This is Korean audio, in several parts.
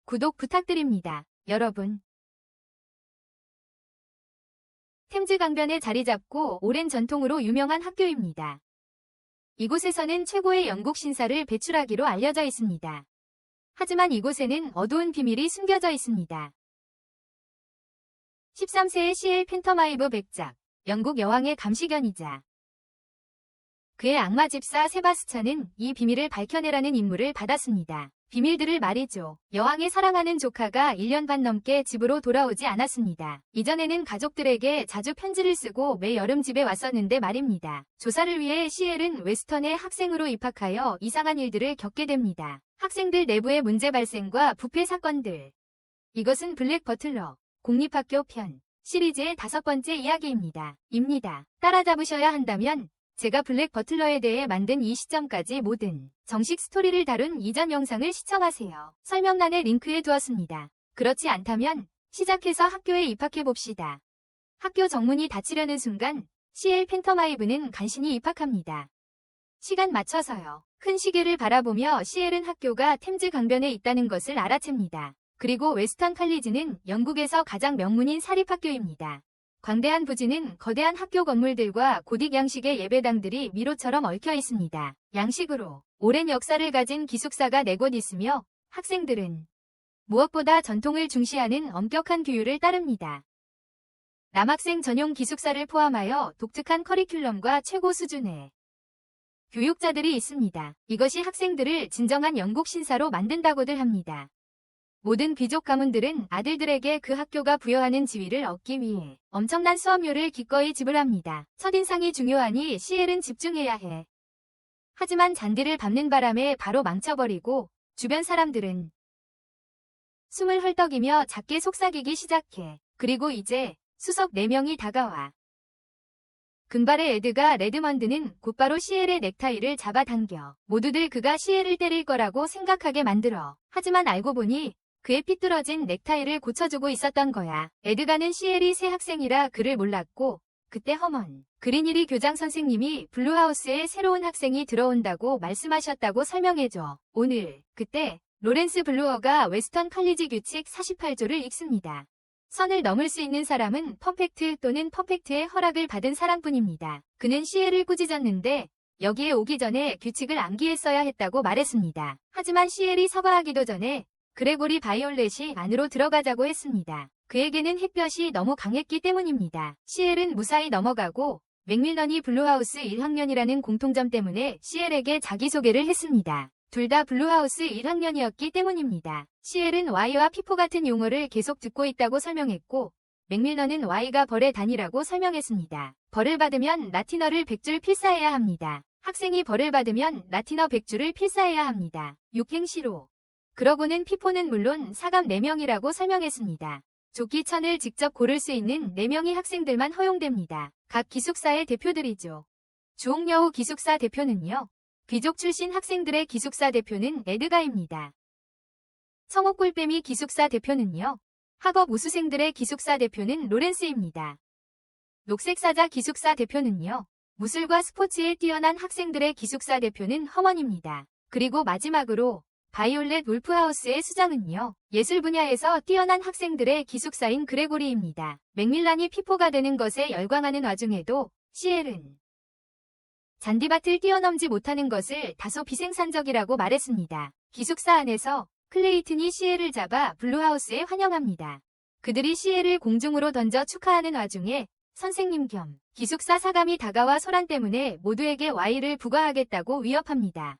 구독 부탁드립니다. 여러분. 템즈 강변에 자리 잡고 오랜 전통으로 유명한 학교입니다. 이곳에서는 최고의 영국 신사를 배출하기로 알려져 있습니다. 하지만 이곳에는 어두운 비밀이 숨겨져 있습니다. 13세의 CL 펜터마이브 백작, 영국 여왕의 감시견이자 그의 악마 집사 세바스찬은 이 비밀을 밝혀내라는 임무를 받았습니다. 비밀들을 말이죠. 여왕의 사랑하는 조카가 1년 반 넘게 집으로 돌아오지 않았습니다. 이전에는 가족들에게 자주 편지를 쓰고 매 여름 집에 왔었는데 말입니다. 조사를 위해 CL은 웨스턴에 학생으로 입학하여 이상한 일들을 겪게 됩니다. 학생들 내부의 문제 발생과 부패 사건들. 이것은 블랙 버틀러, 공립학교 편, 시리즈의 5번째 이야기입니다. 따라잡으셔야 한다면 제가 블랙 버틀러에 대해 만든 이 시점까지 모든 정식 스토리를 다룬 이전 영상을 시청하세요. 설명란에 링크해 두었습니다. 그렇지 않다면 시작해서 학교에 입학해봅시다. 학교 정문이 닫히려는 순간 CL 펜터마이브는 간신히 입학합니다. 시간 맞춰서요. 큰 시계를 바라보며 CL은 학교가 템즈 강변에 있다는 것을 알아챕니다. 그리고 웨스턴 칼리지는 영국에서 가장 명문인 사립학교입니다. 광대한 부지는 거대한 학교 건물들과 고딕 양식의 예배당들이 미로처럼 얽혀 있습니다. 양식으로 오랜 역사를 가진 기숙사가 4곳 있으며 학생들은 무엇보다 전통을 중시하는 엄격한 규율을 따릅니다. 남학생 전용 기숙사를 포함하여 독특한 커리큘럼과 최고 수준의 교육자들이 있습니다. 이것이 학생들을 진정한 영국 신사로 만든다고들 합니다. 모든 귀족 가문들은 아들들에게 그 학교가 부여하는 지위를 얻기 위해 엄청난 수업료를 기꺼이 지불합니다. 첫인상이 중요하니 CL은 집중해야 해. 하지만 잔디를 밟는 바람에 바로 망쳐버리고 주변 사람들은 숨을 헐떡이며 작게 속삭이기 시작해. 그리고 이제 수석 4명이 다가와. 금발의 에드가 레드먼드는 곧바로 CL의 넥타이를 잡아당겨 모두들 그가 CL을 때릴 거라고 생각하게 만들어. 하지만 알고 보니 그의 삐뚤어진 넥타이를 고쳐주고 있었던 거야. 에드가는 CL이 새 학생이라 그를 몰랐고 그때 허먼 그린일이 교장 선생님이 블루하우스에 새로운 학생이 들어온다고 말씀하셨다고 설명해줘. 그때 로렌스 블루어가 웨스턴 칼리지 규칙 48조를 읽습니다. 선을 넘을 수 있는 사람은 퍼펙트 또는 퍼펙트의 허락을 받은 사람뿐입니다. 그는 CL을 꾸짖었는데 여기에 오기 전에 규칙을 암기했어야 했다고 말했습니다. 하지만 CL이 서거하기도 전에 그레고리 바이올렛이 안으로 들어가자고 했습니다. 그에게는 햇볕이 너무 강했기 때문입니다. CL은 무사히 넘어가고 맥밀런이 블루하우스 1학년이라는 공통점 때문에 CL에게 자기소개를 했습니다. 둘 다 블루하우스 1학년이었기 때문입니다. CL은 Y와 피포 같은 용어를 계속 듣고 있다고 설명했고 맥밀런은 Y가 벌의 단위라고 설명했습니다. 벌을 받으면 라틴어를 100줄 필사해야 합니다. 학생이 벌을 받으면 라틴어 100줄을 필사해야 합니다. 육행시로. 그러고는 피포는 물론 사감 4명이라고 설명했습니다. 조끼천을 직접 고를 수 있는 4명의 학생들만 허용됩니다. 각 기숙사의 대표들이죠. 주옥여우 기숙사 대표는요. 귀족 출신 학생들의 기숙사 대표는 에드가입니다. 성옥골빼미 기숙사 대표는요. 학업 우수생들의 기숙사 대표는 로렌스입니다. 녹색사자 기숙사 대표는요. 무술과 스포츠에 뛰어난 학생들의 기숙사 대표는 허먼입니다. 그리고 마지막으로 바이올렛 울프하우스의 수장은요. 예술 분야에서 뛰어난 학생들의 기숙사인 그레고리입니다. 맥밀런이 피포가 되는 것에 열광하는 와중에도 CL은 잔디밭을 뛰어넘지 못하는 것을 다소 비생산적이라고 말했습니다. 기숙사 안에서 클레이튼이 CL을 잡아 블루하우스에 환영합니다. 그들이 CL을 공중으로 던져 축하하는 와중에 선생님 겸 기숙사 사감이 다가와 소란 때문에 모두에게 Y를 부과하겠다고 위협합니다.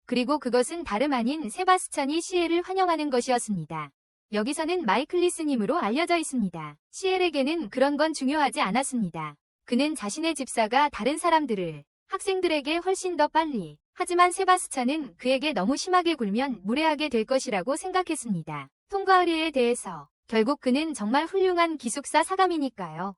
그리고 그것은 다름 아닌 세바스찬이 CL을 환영하는 것이었습니다. 여기서는 마이클리스님으로 알려져 있습니다. CL에게는 그런 건 중요하지 않았습니다. 그는 자신의 집사가 다른 사람들을 학생들에게 훨씬 더 빨리 하지만 세바스찬은 그에게 너무 심하게 굴면 무례하게 될 것이라고 생각했습니다. 톰과 의리에 대해서 결국 그는 정말 훌륭한 기숙사 사감이니까요.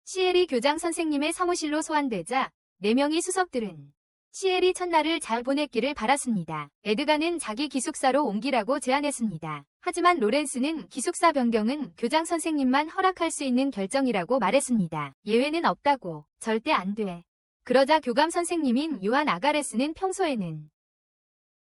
CL이 교장 선생님의 사무실로 소환되자 4명의 수석들은 CL이 첫날을 잘 보냈기를 바랐습니다. 에드가는 자기 기숙사로 옮기라고 제안했습니다. 하지만 로렌스는 기숙사 변경은 교장 선생님만 허락할 수 있는 결정이라고 말했습니다. 예외는 없다고. 절대 안 돼. 그러자 교감 선생님인 요한 아가레스는 평소에는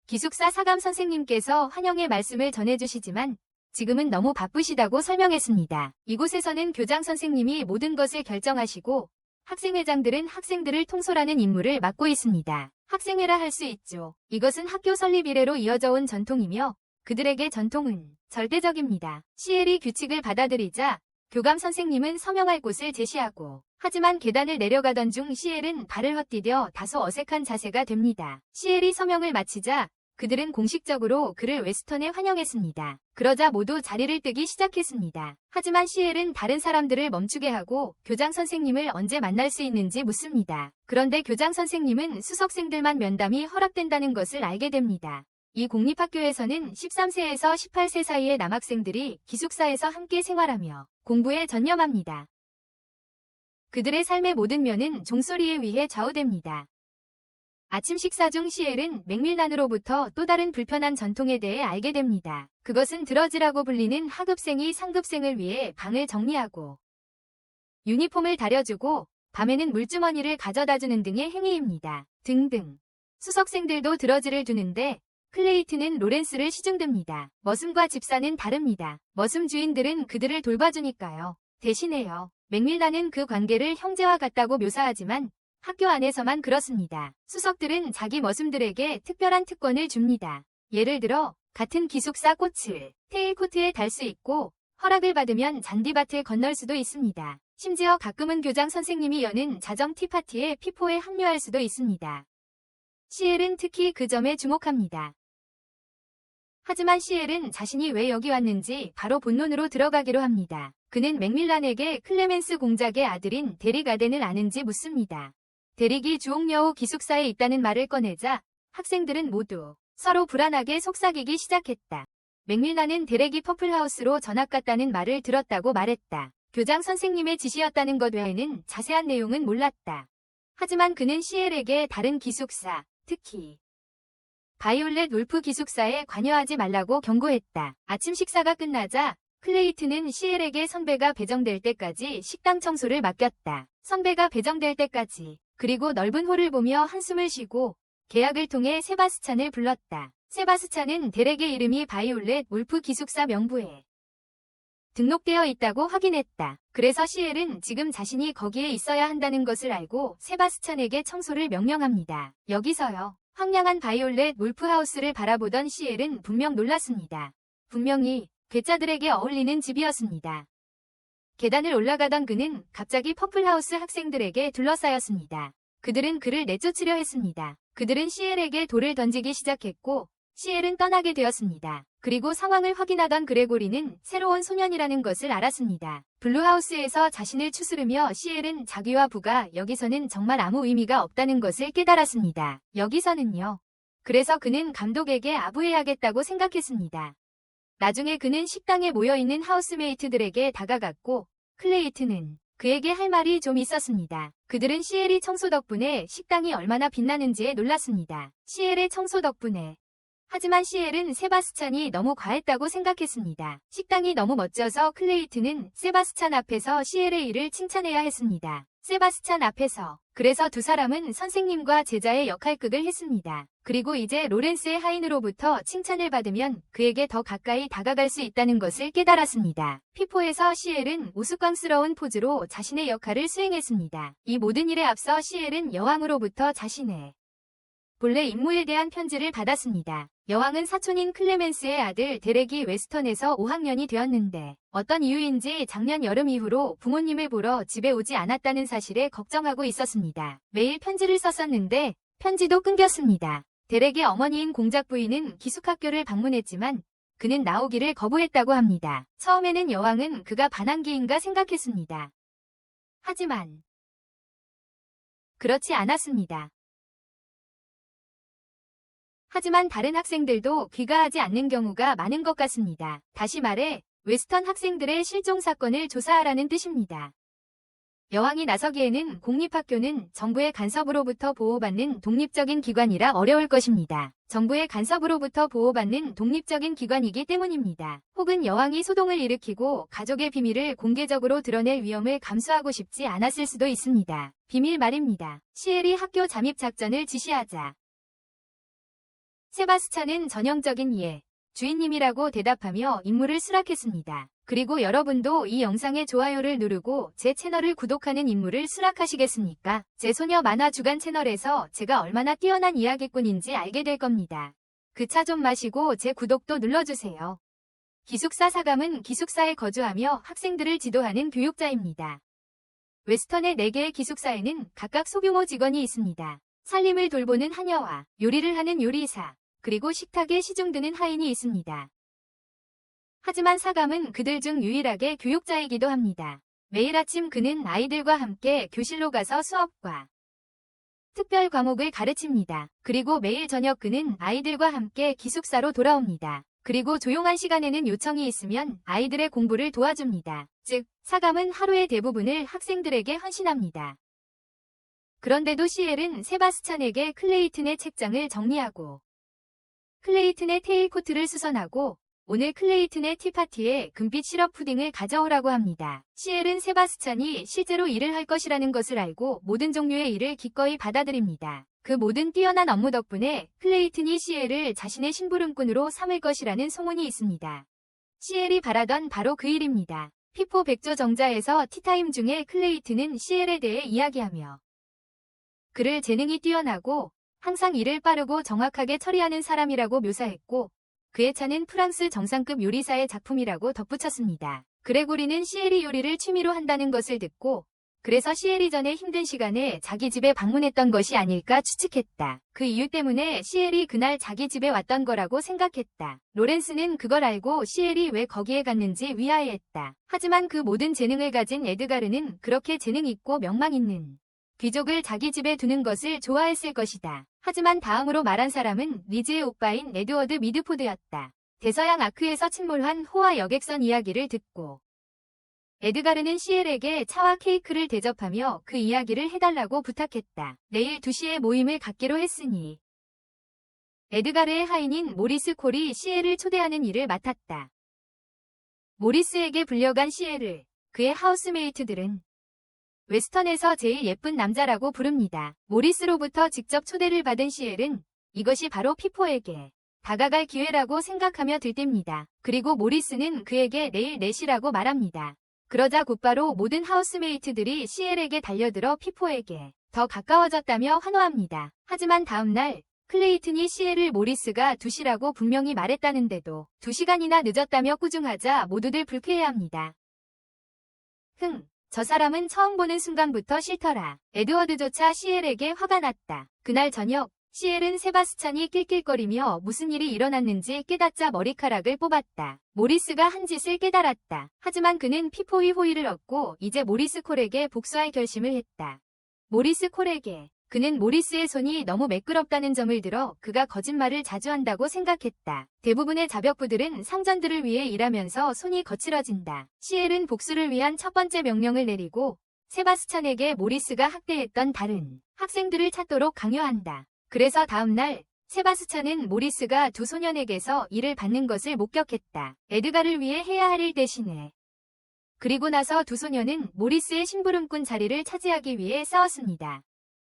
기숙사 사감 선생님께서 환영의 말씀을 전해주시지만 지금은 너무 바쁘시다고 설명했습니다. 이곳에서는 교장 선생님이 모든 것을 결정하시고 학생회장들은 학생들을 통솔하는 임무를 맡고 있습니다. 학생회라 할 수 있죠. 이것은 학교 설립 이래로 이어져 온 전통이며 그들에게 전통은 절대적입니다. 시엘이 규칙을 받아들이자 교감 선생님은 서명할 곳을 제시하고 하지만 계단을 내려가던 중 시엘은 발을 헛디뎌 다소 어색한 자세가 됩니다. 시엘이 서명을 마치자 그들은 공식적으로 그를 웨스턴에 환영했습니다. 그러자 모두 자리를 뜨기 시작했습니다. 하지만 시엘은 다른 사람들을 멈추게 하고 교장 선생님을 언제 만날 수 있는지 묻습니다. 그런데 교장 선생님은 수석생들만 면담이 허락된다는 것을 알게 됩니다. 이 공립학교에서는 13세에서 18세 사이의 남학생들이 기숙사에서 함께 생활하며 공부에 전념합니다. 그들의 삶의 모든 면은 종소리에 의해 좌우됩니다. 아침 식사 중 시엘은 맥밀란으로부터 또 다른 불편한 전통에 대해 알게 됩니다. 그것은 드러지라고 불리는 하급생이 상급생을 위해 방을 정리하고 유니폼을 다려주고 밤에는 물주머니를 가져다주는 등의 행위입니다. 등등. 수석생들도 드러지를 두는데 클레이트는 로렌스를 시중듭니다. 머슴과 집사는 다릅니다. 머슴 주인들은 그들을 돌봐주니까요. 대신에요. 맥밀란은 그 관계를 형제와 같다고 묘사하지만 학교 안에서만 그렇습니다. 수석들은 자기 머슴들에게 특별한 특권을 줍니다. 예를 들어 같은 기숙사 꽃을 테일코트에 달 수 있고 허락을 받으면 잔디밭을 건널 수도 있습니다. 심지어 가끔은 교장 선생님이 여는 자정 티파티에 피포에 합류할 수도 있습니다. 시엘은 특히 그 점에 주목합니다. 하지만 시엘은 자신이 왜 여기 왔는지 바로 본론으로 들어가기로 합니다. 그는 맥밀란에게 클레멘스 공작의 아들인 데릭 아덴을 아는지 묻습니다. 데릭이 주옥여우 기숙사에 있다는 말을 꺼내자 학생들은 모두 서로 불안하게 속삭이기 시작했다. 맥밀란은 데렉이 퍼플하우스로 전학 갔다는 말을 들었다고 말했다. 교장 선생님의 지시였다는 것 외에는 자세한 내용은 몰랐다. 하지만 그는 시엘에게 다른 기숙사, 특히 바이올렛 울프 기숙사에 관여하지 말라고 경고했다. 아침 식사가 끝나자 클레이트는 시엘에게 선배가 배정될 때까지 식당 청소를 맡겼다. 선배가 배정될 때까지. 그리고 넓은 홀을 보며 한숨을 쉬고 계약을 통해 세바스찬을 불렀다. 세바스찬은 데렉의 이름이 바이올렛 울프 기숙사 명부에 등록되어 있다고 확인했다. 그래서 시엘은 지금 자신이 거기에 있어야 한다는 것을 알고 세바스찬에게 청소를 명령합니다. 여기서요. 황량한 바이올렛 울프하우스를 바라보던 시엘은 분명 놀랐습니다. 분명히 괴짜들에게 어울리는 집이었습니다. 계단을 올라가던 그는 갑자기 퍼플하우스 학생들에게 둘러싸였습니다. 그들은 그를 내쫓으려 했습니다. 그들은 시엘에게 돌을 던지기 시작했고 시엘은 떠나게 되었습니다. 그리고 상황을 확인하던 그레고리는 새로운 소년이라는 것을 알았습니다. 블루하우스에서 자신을 추스르며 시엘은 자기와 부가 여기서는 정말 아무 의미가 없다는 것을 깨달았습니다. 여기서는요. 그래서 그는 감독에게 아부해야겠다고 생각했습니다. 나중에 그는 식당에 모여있는 하우스메이트들에게 다가갔고 클레이트는 그에게 할 말이 좀 있었습니다. 그들은 시엘이 청소 덕분에 식당이 얼마나 빛나는지에 놀랐습니다. 시엘의 청소 덕분에. 하지만 시엘은 세바스찬이 너무 과했다고 생각했습니다. 식당이 너무 멋져서 클레이트는 세바스찬 앞에서 시엘의 일을 칭찬해야 했습니다. 세바스찬 앞에서. 그래서 두 사람은 선생님과 제자의 역할극을 했습니다. 그리고 이제 로렌스의 하인으로부터 칭찬을 받으면 그에게 더 가까이 다가갈 수 있다는 것을 깨달았습니다. 피포에서 시엘은 우스꽝스러운 포즈로 자신의 역할을 수행했습니다. 이 모든 일에 앞서 시엘은 여왕으로부터 자신의 본래 임무에 대한 편지를 받았습니다. 여왕은 사촌인 클레멘스의 아들 데렉이 웨스턴에서 5학년이 되었는데 어떤 이유인지 작년 여름 이후로 부모님을 보러 집에 오지 않았다는 사실에 걱정하고 있었습니다. 매일 편지를 썼었는데 편지도 끊겼습니다. 데렉의 어머니인 공작 부인은 기숙학교를 방문했지만 그는 나오기를 거부했다고 합니다. 처음에는 여왕은 그가 반항기인가 생각했습니다. 하지만 그렇지 않았습니다. 하지만 다른 학생들도 귀가하지 않는 경우가 많은 것 같습니다. 다시 말해 웨스턴 학생들의 실종 사건을 조사하라는 뜻입니다. 여왕이 나서기에는 공립학교는 정부의 간섭으로부터 보호받는 독립적인 기관이라 어려울 것입니다. 정부의 간섭으로부터 보호받는 독립적인 기관이기 때문입니다. 혹은 여왕이 소동을 일으키고 가족의 비밀을 공개적으로 드러낼 위험을 감수하고 싶지 않았을 수도 있습니다. 비밀 말입니다. 시엘이 학교 잠입 작전을 지시하자 세바스찬은 전형적인 예, 주인님이라고 대답하며 임무를 수락했습니다. 그리고 여러분도 이 영상에 좋아요를 누르고 제 채널을 구독하는 임무를 수락하시겠습니까? 제 소녀 만화 주간 채널에서 제가 얼마나 뛰어난 이야기꾼인지 알게 될 겁니다. 그 차 좀 마시고 제 구독도 눌러주세요. 기숙사 사감은 기숙사에 거주하며 학생들을 지도하는 교육자입니다. 웨스턴의 4개의 기숙사에는 각각 소규모 직원이 있습니다. 살림을 돌보는 하녀와 요리를 하는 요리사, 그리고 식탁에 시중드는 하인이 있습니다. 하지만 사감은 그들 중 유일하게 교육자이기도 합니다. 매일 아침 그는 아이들과 함께 교실로 가서 수업과 특별 과목을 가르칩니다. 그리고 매일 저녁 그는 아이들과 함께 기숙사로 돌아옵니다. 그리고 조용한 시간에는 요청이 있으면 아이들의 공부를 도와줍니다. 즉, 사감은 하루의 대부분을 학생들에게 헌신합니다. 그런데도 시엘은 세바스찬에게 클레이튼의 책장을 정리하고 클레이튼의 테일 코트를 수선하고 오늘 클레이튼의 티파티에 금빛 시럽 푸딩을 가져오라고 합니다. 시엘은 세바스찬이 실제로 일을 할 것이라는 것을 알고 모든 종류의 일을 기꺼이 받아들입니다. 그 모든 뛰어난 업무 덕분에 클레이튼이 시엘을 자신의 심부름꾼으로 삼을 것이라는 소문이 있습니다. 시엘이 바라던 바로 그 일입니다. 피포 백조 정자에서 티타임 중에 클레이튼은 시엘에 대해 이야기하며 그를 재능이 뛰어나고 항상 일을 빠르고 정확하게 처리하는 사람이라고 묘사했고 그의 차는 프랑스 정상급 요리사의 작품이라고 덧붙였습니다. 그레고리는 시엘이 요리를 취미로 한다는 것을 듣고 그래서 시엘이 전에 힘든 시간에 자기 집에 방문했던 것이 아닐까 추측했다. 그 이유 때문에 시엘이 그날 자기 집에 왔던 거라고 생각했다. 로렌스는 그걸 알고 시엘이 왜 거기에 갔는지 위아해했다. 하지만 그 모든 재능을 가진 에드가르는 그렇게 재능 있고 명망 있는 귀족을 자기 집에 두는 것을 좋아했을 것이다. 하지만 다음으로 말한 사람은 리즈의 오빠인 에드워드 미드포드였다. 대서양 아크에서 침몰한 호화 여객선 이야기를 듣고 에드가르는 시엘에게 차와 케이크를 대접하며 그 이야기를 해달라고 부탁했다. 내일 2시에 모임을 갖기로 했으니 에드가르의 하인인 모리스 콜이 시엘을 초대하는 일을 맡았다. 모리스에게 불려간 시엘을 그의 하우스메이트들은 웨스턴에서 제일 예쁜 남자라고 부릅니다. 모리스로부터 직접 초대를 받은 시엘은 이것이 바로 피포에게 다가갈 기회라고 생각하며 들띩니다. 그리고 모리스는 그에게 내일 4시라고 말합니다. 그러자 곧바로 모든 하우스메이트들이 시엘에게 달려들어 피포에게 더 가까워졌다며 환호합니다. 하지만 다음날 클레이튼이 시엘을 모리스가 2시라고 분명히 말했다는데도 2시간이나 늦었다며 꾸중하자 모두들 불쾌해합니다. 저 사람은 처음 보는 순간부터 싫더라. 에드워드조차 시엘에게 화가 났다. 그날 저녁 시엘은 세바스찬이 낄낄거리며 무슨 일이 일어났는지 깨닫자 머리카락을 뽑았다. 모리스가 한 짓을 깨달았다. 하지만 그는 피포의 호의를 얻고 이제 모리스 콜에게 복수할 결심을 했다. 모리스 콜에게 그는 모리스의 손이 너무 매끄럽다는 점을 들어 그가 거짓말을 자주 한다고 생각했다. 대부분의 자벽부들은 상전들을 위해 일하면서 손이 거칠어진다. 시엘은 복수를 위한 첫 번째 명령을 내리고 세바스찬에게 모리스가 학대했던 다른 학생들을 찾도록 강요한다. 그래서 다음날 세바스찬은 모리스가 2 소년에게서 일을 받는 것을 목격했다. 에드가를 위해 해야 할 일 대신에. 그리고 나서 2 소년은 모리스의 심부름꾼 자리를 차지하기 위해 싸웠습니다.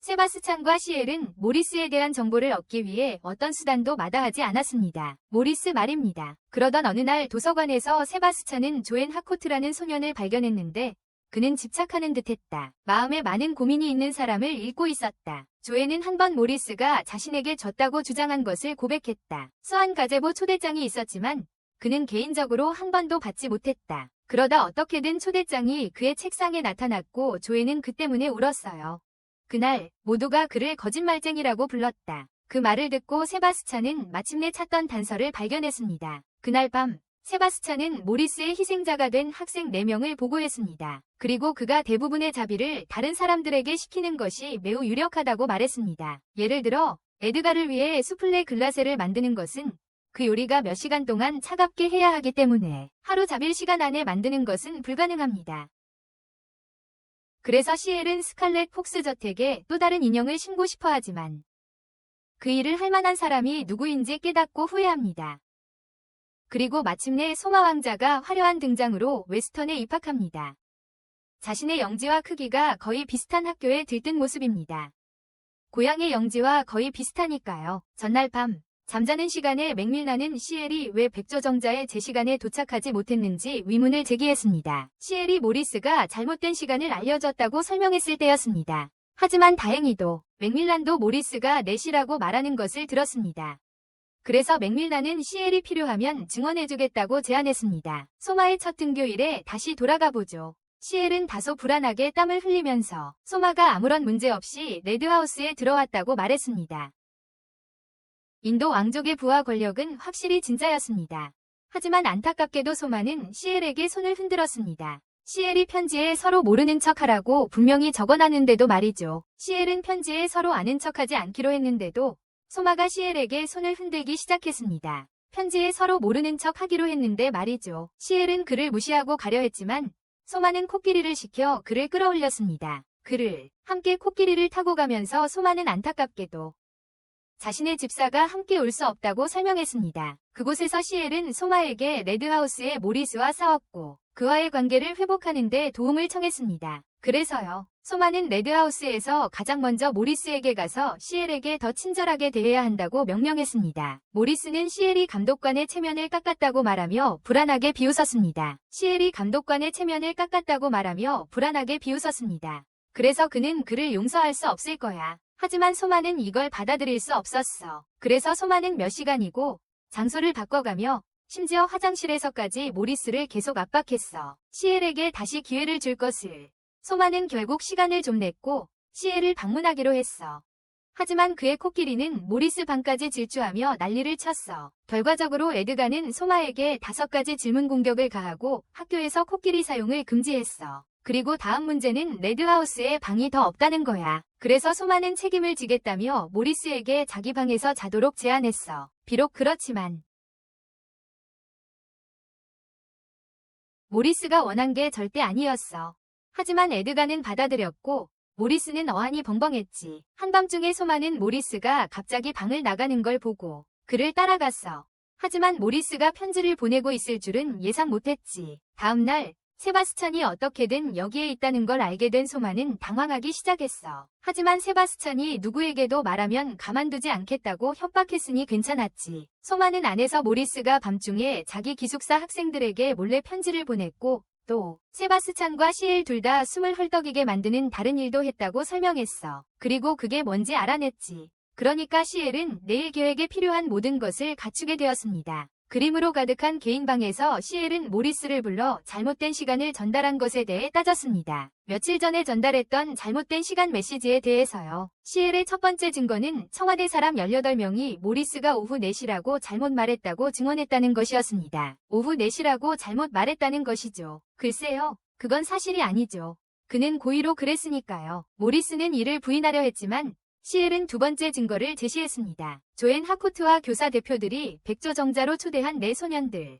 세바스찬과 시엘은 모리스에 대한 정보를 얻기 위해 어떤 수단도 마다하지 않았습니다. 모리스 말입니다. 그러던 어느 날 도서관에서 세바스찬은 조엔 하코트라는 소년을 발견했는데 그는 집착하는 듯했다. 마음에 많은 고민이 있는 사람을 읽고 있었다. 조엔은 한 번 모리스가 자신에게 졌다고 주장한 것을 고백했다. 수한 가제보 초대장이 있었지만 그는 개인적으로 한 번도 받지 못했다. 그러다 어떻게든 초대장이 그의 책상에 나타났고 조엔은 그 때문에 울었어요. 그날 모두가 그를 거짓말쟁이라고 불렀다. 그 말을 듣고 세바스찬은 마침내 찾던 단서를 발견했습니다. 그날 밤 세바스찬은 모리스의 희생자가 된 학생 4명을 보고했습니다. 그리고 그가 대부분의 자비를 다른 사람들에게 시키는 것이 매우 유력하다고 말했습니다. 예를 들어 에드가를 위해 수플레 글라세를 만드는 것은 그 요리가 몇 시간 동안 차갑게 해야 하기 때문에 하루 잡일 시간 안에 만드는 것은 불가능합니다. 그래서 시엘은 스칼렛 폭스 저택에 또 다른 인형을 심고 싶어 하지만 그 일을 할 만한 사람이 누구인지 깨닫고 후회합니다. 그리고 마침내 소마 왕자가 화려한 등장으로 웨스턴에 입학합니다. 자신의 영지와 크기가 거의 비슷한 학교에 들뜬 모습입니다. 고향의 영지와 거의 비슷하니까요. 전날 밤 잠자는 시간에 맥밀란은 시엘이 왜 백조정자의 제 시간에 도착하지 못했는지 의문을 제기했습니다. 시엘이 모리스가 잘못된 시간을 알려줬다고 설명했을 때였습니다. 하지만 다행히도 맥밀란도 모리스가 4시라고 말하는 것을 들었습니다. 그래서 맥밀란은 시엘이 필요하면 증언해주겠다고 제안했습니다. 소마의 첫 등교일에 다시 돌아가 보죠. 시엘은 다소 불안하게 땀을 흘리면서 소마가 아무런 문제 없이 레드하우스에 들어왔다고 말했습니다. 인도 왕족의 부하 권력은 확실히 진짜였습니다. 하지만 안타깝게도 소마는 시엘에게 손을 흔들었습니다. 시엘이 편지에 서로 모르는 척하라고 분명히 적어놨는데도 말이죠. 시엘은 편지에 서로 아는 척하지 않기로 했는데도 소마가 시엘에게 손을 흔들기 시작했습니다. 편지에 서로 모르는 척하기로 했는데 말이죠. 시엘은 그를 무시하고 가려 했지만 소마는 코끼리를 시켜 그를 끌어올렸습니다. 그를 함께 코끼리를 타고 가면서 소마는 안타깝게도 자신의 집사가 함께 올 수 없다고 설명했습니다. 그곳에서 시엘은 소마에게 레드하우스의 모리스와 싸웠고 그와의 관계를 회복하는 데 도움을 청했습니다. 그래서요. 소마는 레드하우스에서 가장 먼저 모리스에게 가서 시엘에게 더 친절하게 대해야 한다고 명령했습니다. 모리스는 시엘이 감독관의 체면을 깎았다고 말하며 불안하게 비웃었습니다. 시엘이 감독관의 체면을 깎았다고 말하며 불안하게 비웃었습니다. 그래서 그는 그를 용서할 수 없을 거야. 하지만 소마는 이걸 받아들일 수 없었어. 그래서 소마는 몇 시간이고 장소를 바꿔가며 심지어 화장실에서까지 모리스를 계속 압박했어. 시엘에게 다시 기회를 줄 것을. 소마는 결국 시간을 좀 냈고 시엘을 방문하기로 했어. 하지만 그의 코끼리는 모리스 방까지 질주하며 난리를 쳤어. 결과적으로 에드가는 소마에게 5가지 질문 공격을 가하고 학교에서 코끼리 사용을 금지했어. 그리고 다음 문제는 레드하우스에 방이 더 없다는 거야. 그래서 소마는 책임을 지겠다며 모리스에게 자기 방에서 자도록 제안했어. 비록 그렇지만 모리스가 원한 게 절대 아니었어. 하지만 에드가는 받아들였고 모리스는 어안이 벙벙했지. 한밤중에 소마는 모리스가 갑자기 방을 나가는 걸 보고 그를 따라갔어. 하지만 모리스가 편지를 보내고 있을 줄은 예상 못했지. 다음날 세바스찬이 어떻게든 여기에 있다는 걸 알게 된 소마는 당황하기 시작했어. 하지만 세바스찬이 누구에게도 말하면 가만두지 않겠다고 협박했으니 괜찮았지. 소마는 안에서 모리스가 밤중에 자기 기숙사 학생들에게 몰래 편지를 보냈고 또 세바스찬과 시엘 둘 다 숨을 헐떡이게 만드는 다른 일도 했다고 설명했어. 그리고 그게 뭔지 알아냈지. 그러니까 시엘은 내일 계획에 필요한 모든 것을 갖추게 되었습니다. 그림으로 가득한 개인 방에서 시엘은 모리스를 불러 잘못된 시간을 전달한 것에 대해 따졌습니다. 며칠 전에 전달했던 잘못된 시간 메시지에 대해서요. 시엘의 첫 번째 증거는 청와대 사람 18명이 모리스가 오후 4시라고 잘못 말했다고 증언했다는 것이었습니다. 오후 4시라고 잘못 말했다는 것이죠. 글쎄요. 그건 사실이 아니죠. 그는 고의로 그랬으니까요. 모리스는 이를 부인하려 했지만 시엘은 두 번째 증거를 제시했습니다. 조앤 하코트와 교사 대표들이 백조정자로 초대한 4소년들.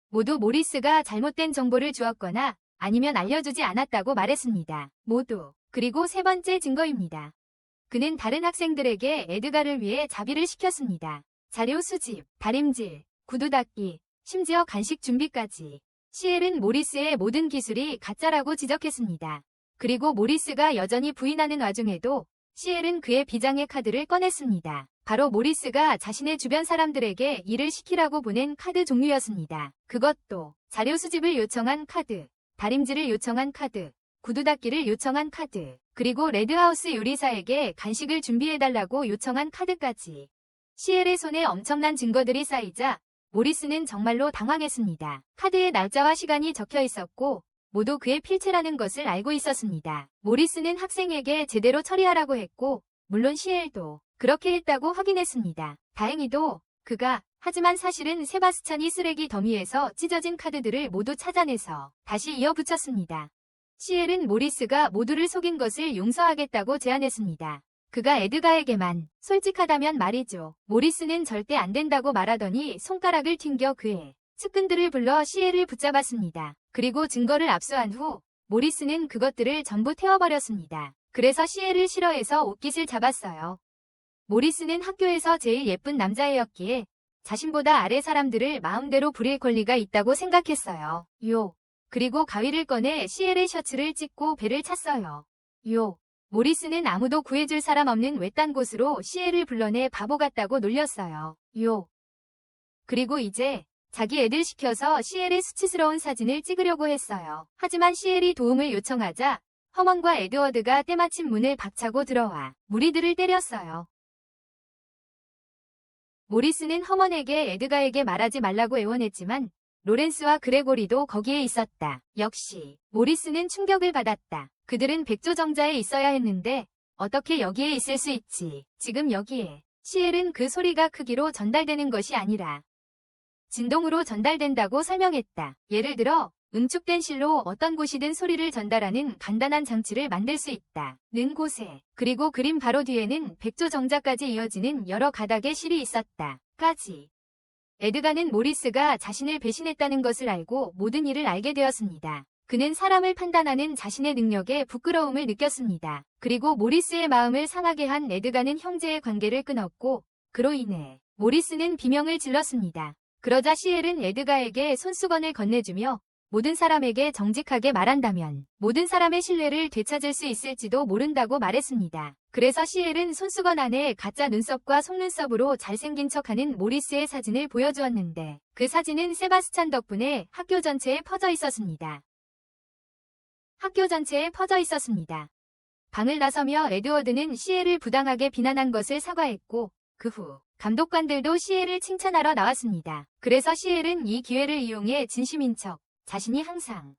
모두 모리스가 잘못된 정보를 주었거나 아니면 알려주지 않았다고 말했습니다. 모두. 그리고 세 번째 증거입니다. 그는 다른 학생들에게 에드가를 위해 자비를 시켰습니다. 자료 수집, 다림질, 구두 닦기, 심지어 간식 준비까지. 시엘은 모리스의 모든 기술이 가짜라고 지적했습니다. 그리고 모리스가 여전히 부인하는 와중에도 시엘은 그의 비장의 카드를 꺼냈습니다. 바로 모리스가 자신의 주변 사람들에게 일을 시키라고 보낸 카드 종류였습니다. 그것도 자료 수집을 요청한 카드, 다림질을 요청한 카드, 구두 닦기를 요청한 카드, 그리고 레드하우스 요리사에게 간식을 준비해달라고 요청한 카드까지. 시엘의 손에 엄청난 증거들이 쌓이자 모리스는 정말로 당황했습니다. 카드에 날짜와 시간이 적혀 있었고 모두 그의 필체라는 것을 알고 있었습니다. 모리스는 학생에게 제대로 처리하라고 했고 물론 시엘도 그렇게 했다고 확인했습니다. 다행히도 그가 하지만 사실은 세바스찬이 쓰레기 더미에서 찢어진 카드들을 모두 찾아내서 다시 이어붙였습니다. 시엘은 모리스가 모두를 속인 것을 용서하겠다고 제안했습니다. 그가 에드가에게만 솔직하다면 말이죠. 모리스는 절대 안 된다고 말하더니 손가락을 튕겨 그의 측근들을 불러 시엘을 붙잡았습니다. 그리고 증거를 압수한 후 모리스는 그것들을 전부 태워버렸습니다. 그래서 시엘을 싫어해서 옷깃을 잡았어요. 모리스는 학교에서 제일 예쁜 남자애였기에 자신보다 아래 사람들을 마음대로 부릴 권리가 있다고 생각했어요. 그리고 가위를 꺼내 시엘의 셔츠를 찢고 배를 찼어요. 모리스는 아무도 구해줄 사람 없는 외딴 곳으로 시엘을 불러내 바보 같다고 놀렸어요. 그리고 이제 자기 애들 시켜서 시엘의 수치스러운 사진을 찍으려고 했어요. 하지만 시엘이 도움을 요청하자 허먼과 에드워드가 때마침 문을 박차고 들어와 무리들을 때렸어요. 모리스는 허먼에게 에드가에게 말하지 말라고 애원했지만 로렌스와 그레고리도 거기에 있었다. 역시 모리스는 충격을 받았다. 그들은 백조정자에 있어야 했는데 어떻게 여기에 있을 수 있지? 지금 여기에. 시엘은 그 소리가 크기로 전달되는 것이 아니라 진동으로 전달된다고 설명했다. 예를 들어 응축된 실로 어떤 곳이든 소리를 전달하는 간단한 장치를 만들 수 있다. 는 곳에. 그리고 그림 바로 뒤에는 백조정자까지 이어지는 여러 가닥의 실이 있었다. 까지. 에드가는 모리스가 자신을 배신했다는 것을 알고 모든 일을 알게 되었습니다. 그는 사람을 판단하는 자신의 능력에 부끄러움을 느꼈습니다. 그리고 모리스의 마음을 상하게 한 에드가는 형제의 관계를 끊었고 그로 인해 모리스는 비명을 질렀습니다. 그러자 시엘은 에드가에게 손수건을 건네주며 모든 사람에게 정직하게 말한다면 모든 사람의 신뢰를 되찾을 수 있을지도 모른다고 말했습니다. 그래서 시엘은 손수건 안에 가짜 눈썹과 속눈썹으로 잘생긴 척하는 모리스의 사진을 보여주었는데 그 사진은 세바스찬 덕분에 학교 전체에 퍼져 있었습니다. 방을 나서며 에드워드는 시엘을 부당하게 비난한 것을 사과했고 그 후 감독관들도 시엘을 칭찬하러 나왔습니다. 그래서 시엘은 이 기회를 이용해 진심인 척 자신이 항상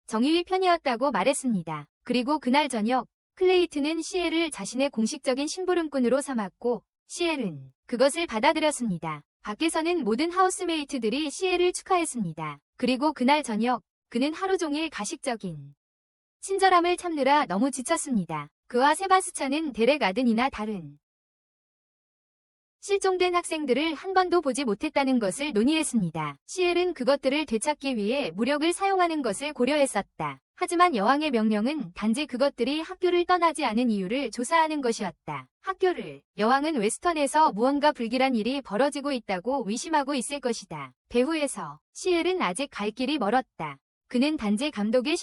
정의의 편이었다고 말했습니다. 그리고 그날 저녁 클레이트는 시엘을 자신의 공식적인 심부름꾼으로 삼았고 시엘은 그것을 받아들였습니다. 밖에서는 모든 하우스메이트들이 시엘을 축하했습니다. 그리고 그날 저녁 그는 하루 종일 가식적인 친절함을 참느라 너무 지쳤습니다. 그와 세바스찬은 데렉 아든이나 다른 실종된 학생들을 한 번도 보지 못했다는 것을 논의했습니다. 시엘은 그것들을 되찾기 위해 무력을 사용하는 것을 고려했었다. 하지만 여왕의 명령은 단지 그것들이 학교를 떠나지 않은 이유를 조사하는 것이었다. 여왕은 웨스턴에서 무언가 불길한 일이 벌어지고 있다고 의심하고 있을 것이다. 배후에서 시엘은 아직 갈 길이 멀었다. 그는 단지 감독의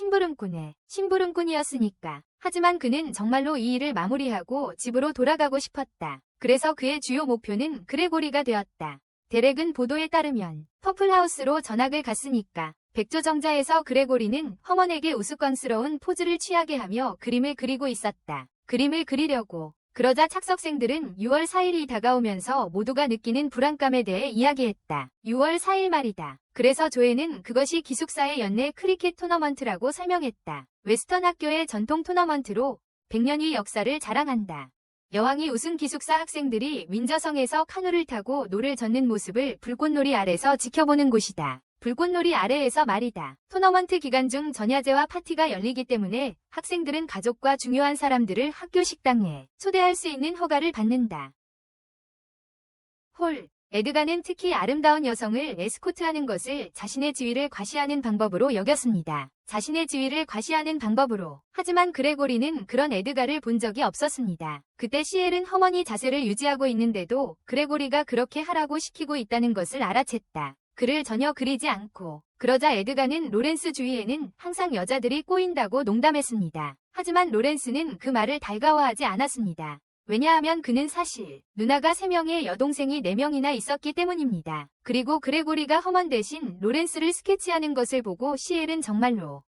심부름꾼이었으니까. 하지만 그는 정말로 이 일을 마무리하고 집으로 돌아가고 싶었다. 그래서 그의 주요 목표는 그레고리가 되었다. 데렉은 보도에 따르면 퍼플하우스로 전학을 갔으니까 백조정자에서 그레고리는 허먼에게 우스꽝스러운 포즈를 취하게 하며 그림을 그리고 있었다. 그림을 그리려고. 그러자 착석생들은 6월 4일이 다가오면서 모두가 느끼는 불안감에 대해 이야기했다. 6월 4일 말이다. 그래서 조에는 그것이 기숙사의 연내 크리켓 토너먼트라고 설명했다. 웨스턴 학교의 전통 토너먼트로 100년의 역사를 자랑한다. 여왕이 우승 기숙사 학생들이 윈저성에서 카누를 타고 노를 젓는 모습을 불꽃놀이 아래서 지켜보는 곳이다. 불꽃놀이 아래에서 말이다. 토너먼트 기간 중 전야제와 파티가 열리기 때문에 학생들은 가족과 중요한 사람들을 학교 식당에 초대할 수 있는 허가를 받는다. 에드가는 특히 아름다운 여성을 에스코트하는 것을 자신의 지위를 과시하는 방법으로 여겼습니다. 하지만 그레고리는 그런 에드가를 본 적이 없었습니다. 그때 시엘은 허먼이 자세를 유지하고 있는데도 그레고리가 그렇게 하라고 시키고 있다는 것을 알아챘다. 그를 전혀 그리지 않고. 그러자 에드가는 로렌스 주위에는 항상 여자들이 꼬인다고 농담했습니다. 하지만 로렌스는 그 말을 달가워하지 않았습니다. 왜냐하면 그는 사실 누나가 3명에 여동생이 4명이나 있었기 때문입니다. 그리고 그레고리가 허먼 대신 로렌스를 스케치하는 것을 보고 시엘은 정말로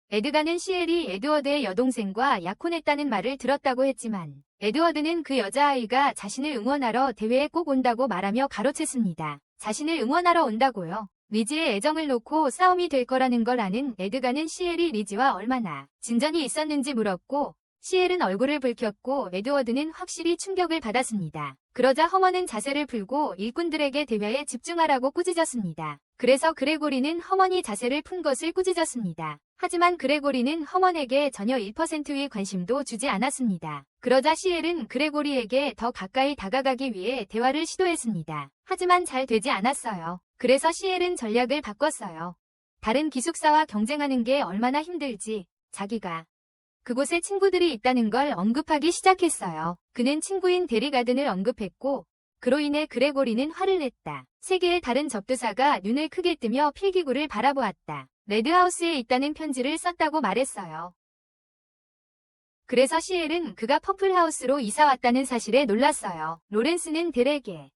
에드가는 시엘이 에드워드의 여동생과 약혼했다는 말을 들었다고 했지만 에드워드는 그 여자아이가 자신을 응원하러 대회에 꼭 온다고 말하며 가로챘습니다. 자신을 응원하러 온다고요? 리지의 애정을 놓고 싸움이 될 거라는 걸 아는 에드가는 시엘이 리지와 얼마나 진전이 있었는지 물었고 시엘은 얼굴을 붉혔고 에드워드는 확실히 충격을 받았습니다. 그러자 허먼은 자세를 풀고 일꾼들에게 대회에 집중하라고 꾸짖었습니다. 그래서 그레고리는 허먼이 자세를 푼 것을 꾸짖었습니다. 하지만 그레고리는 허먼에게 전혀 1%의 관심도 주지 않았습니다. 그러자 시엘은 그레고리에게 더 가까이 다가가기 위해 대화를 시도했습니다. 하지만 잘 되지 않았어요. 그래서 시엘은 전략을 바꿨어요. 다른 기숙사와 경쟁하는 게 얼마나 힘들지 자기가 그곳에 친구들이 있다는 걸 언급하기 시작했어요. 그는 친구인 데리가든을 언급했고 그로 인해 그레고리는 화를 냈다. 3개의 다른 접두사가 눈을 크게 뜨며 필기구를 바라보았다. 레드하우스에 있다는 편지를 썼다고 말했어요. 그래서 시엘은 그가 퍼플하우스로 이사 왔다는 사실에 놀랐어요. 로렌스는 데렉의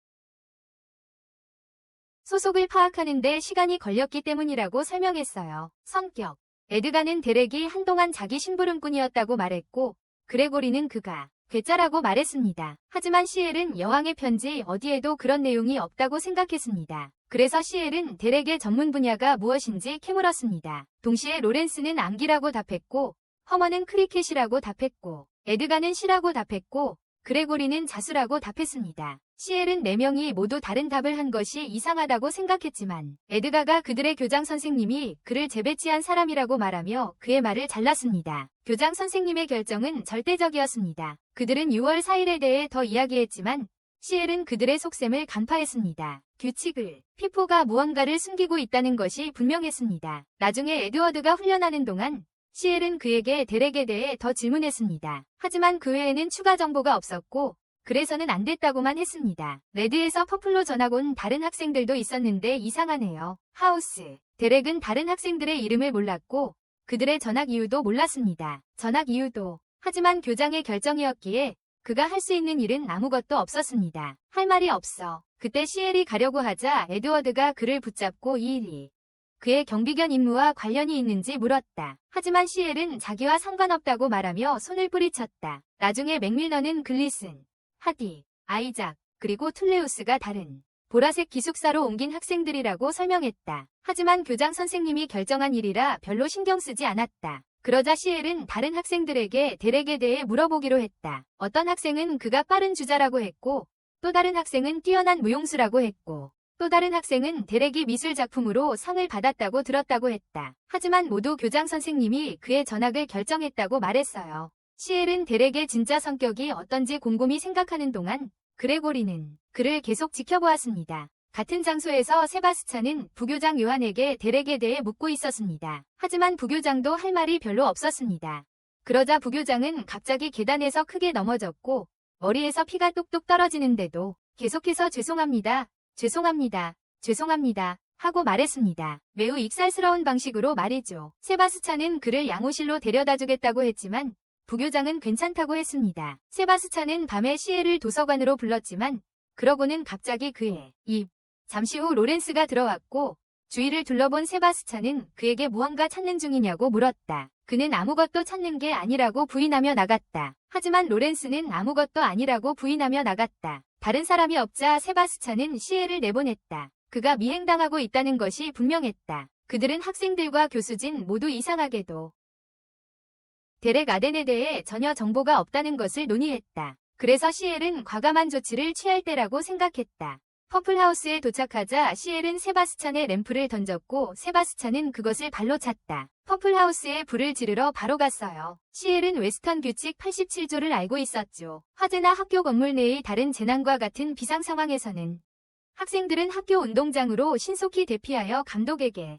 소속을 파악하는 데 시간이 걸렸기 때문이라고 설명했어요. 성격. 에드가는 데렉이 한동안 자기 심부름꾼이었다고 말했고 그레고리는 그가 괴짜라고 말했습니다. 하지만 시엘은 여왕의 편지 어디에도 그런 내용이 없다고 생각했습니다. 그래서 시엘은 데렉의 전문 분야가 무엇인지 캐물었습니다. 동시에 로렌스는 암기라고 답했고 허머는 크리켓이라고 답했고 에드가는 시라고 답했고 그레고리는 자수라고 답했습니다. 시엘은 4명이 모두 다른 답을 한 것이 이상하다고 생각했지만 에드가가 그들의 교장 선생님이 그를 재배치한 사람이라고 말하며 그의 말을 잘랐습니다. 교장 선생님의 결정은 절대적이었습니다. 그들은 6월 4일에 대해 더 이야기했지만 시엘은 그들의 속셈을 간파했습니다. 규칙을, 피포가 무언가를 숨기고 있다는 것이 분명했습니다. 나중에 에드워드가 훈련하는 동안 시엘은 그에게 데렉에 대해 더 질문했습니다. 하지만 그 외에는 추가 정보가 없었고 그래서는 안 됐다고만 했습니다. 레드에서 퍼플로 전학 온 다른 학생들도 있었는데 이상하네요. 하우스. 데렉은 다른 학생들의 이름을 몰랐고 그들의 전학 이유도 몰랐습니다. 전학 이유도. 하지만 교장의 결정이었기에 그가 할 수 있는 일은 아무것도 없었습니다. 할 말이 없어. 그때 시엘이 가려고 하자 에드워드가 그를 붙잡고 이 일이 그의 경비견 임무와 관련이 있는지 물었다. 하지만 시엘은 자기와 상관없다고 말하며 손을 뿌리쳤다. 나중에 맥밀런은 글리슨, 하디, 아이작, 그리고 툴레우스가 다른 보라색 기숙사로 옮긴 학생들이라고 설명했다. 하지만 교장 선생님이 결정한 일이라 별로 신경 쓰지 않았다. 그러자 시엘은 다른 학생들에게 데렉에 대해 물어보기로 했다. 어떤 학생은 그가 빠른 주자라고 했고 또 다른 학생은 뛰어난 무용수라고 했고 또 다른 학생은 데렉이 미술 작품으로 상을 받았다고 들었다고 했다. 하지만 모두 교장 선생님이 그의 전학을 결정했다고 말했어요. 시엘은 데렉의 진짜 성격이 어떤지 곰곰이 생각하는 동안 그레고리는 그를 계속 지켜보았습니다. 같은 장소에서 세바스찬은 부교장 요한에게 데렉에 대해 묻고 있었습니다. 하지만 부교장도 할 말이 별로 없었습니다. 그러자 부교장은 갑자기 계단에서 크게 넘어졌고 머리에서 피가 똑똑 떨어지는데도 계속해서 죄송합니다. 죄송합니다. 죄송합니다. 하고 말했습니다. 매우 익살스러운 방식으로 말이죠. 세바스찬은 그를 양호실로 데려다주겠다고 했지만 부교장은 괜찮다고 했습니다. 세바스찬은 밤에 시엘을 도서관으로 불렀지만 그러고는 갑자기 그의 입. 잠시 후 로렌스가 들어왔고 주위를 둘러본 세바스찬은 그에게 무언가 찾는 중이냐고 물었다. 그는 아무것도 찾는 게 아니라고 부인하며 나갔다. 하지만 로렌스는 아무것도 아니라고 부인하며 나갔다. 다른 사람이 없자 세바스찬은 시엘을 내보냈다. 그가 미행당하고 있다는 것이 분명했다. 그들은 학생들과 교수진 모두 이상하게도 데렉 아덴에 대해 전혀 정보가 없다는 것을 논의했다. 그래서 시엘은 과감한 조치를 취할 때라고 생각했다. 퍼플하우스에 도착하자 시엘은 세바스찬의 램프를 던졌고 세바스찬은 그것을 발로 찼다. 퍼플하우스에 불을 지르러 바로 갔어요. 시엘은 웨스턴 규칙 87조를 알고 있었죠. 화재나 학교 건물 내의 다른 재난과 같은 비상 상황에서는 학생들은 학교 운동장으로 신속히 대피하여 감독에게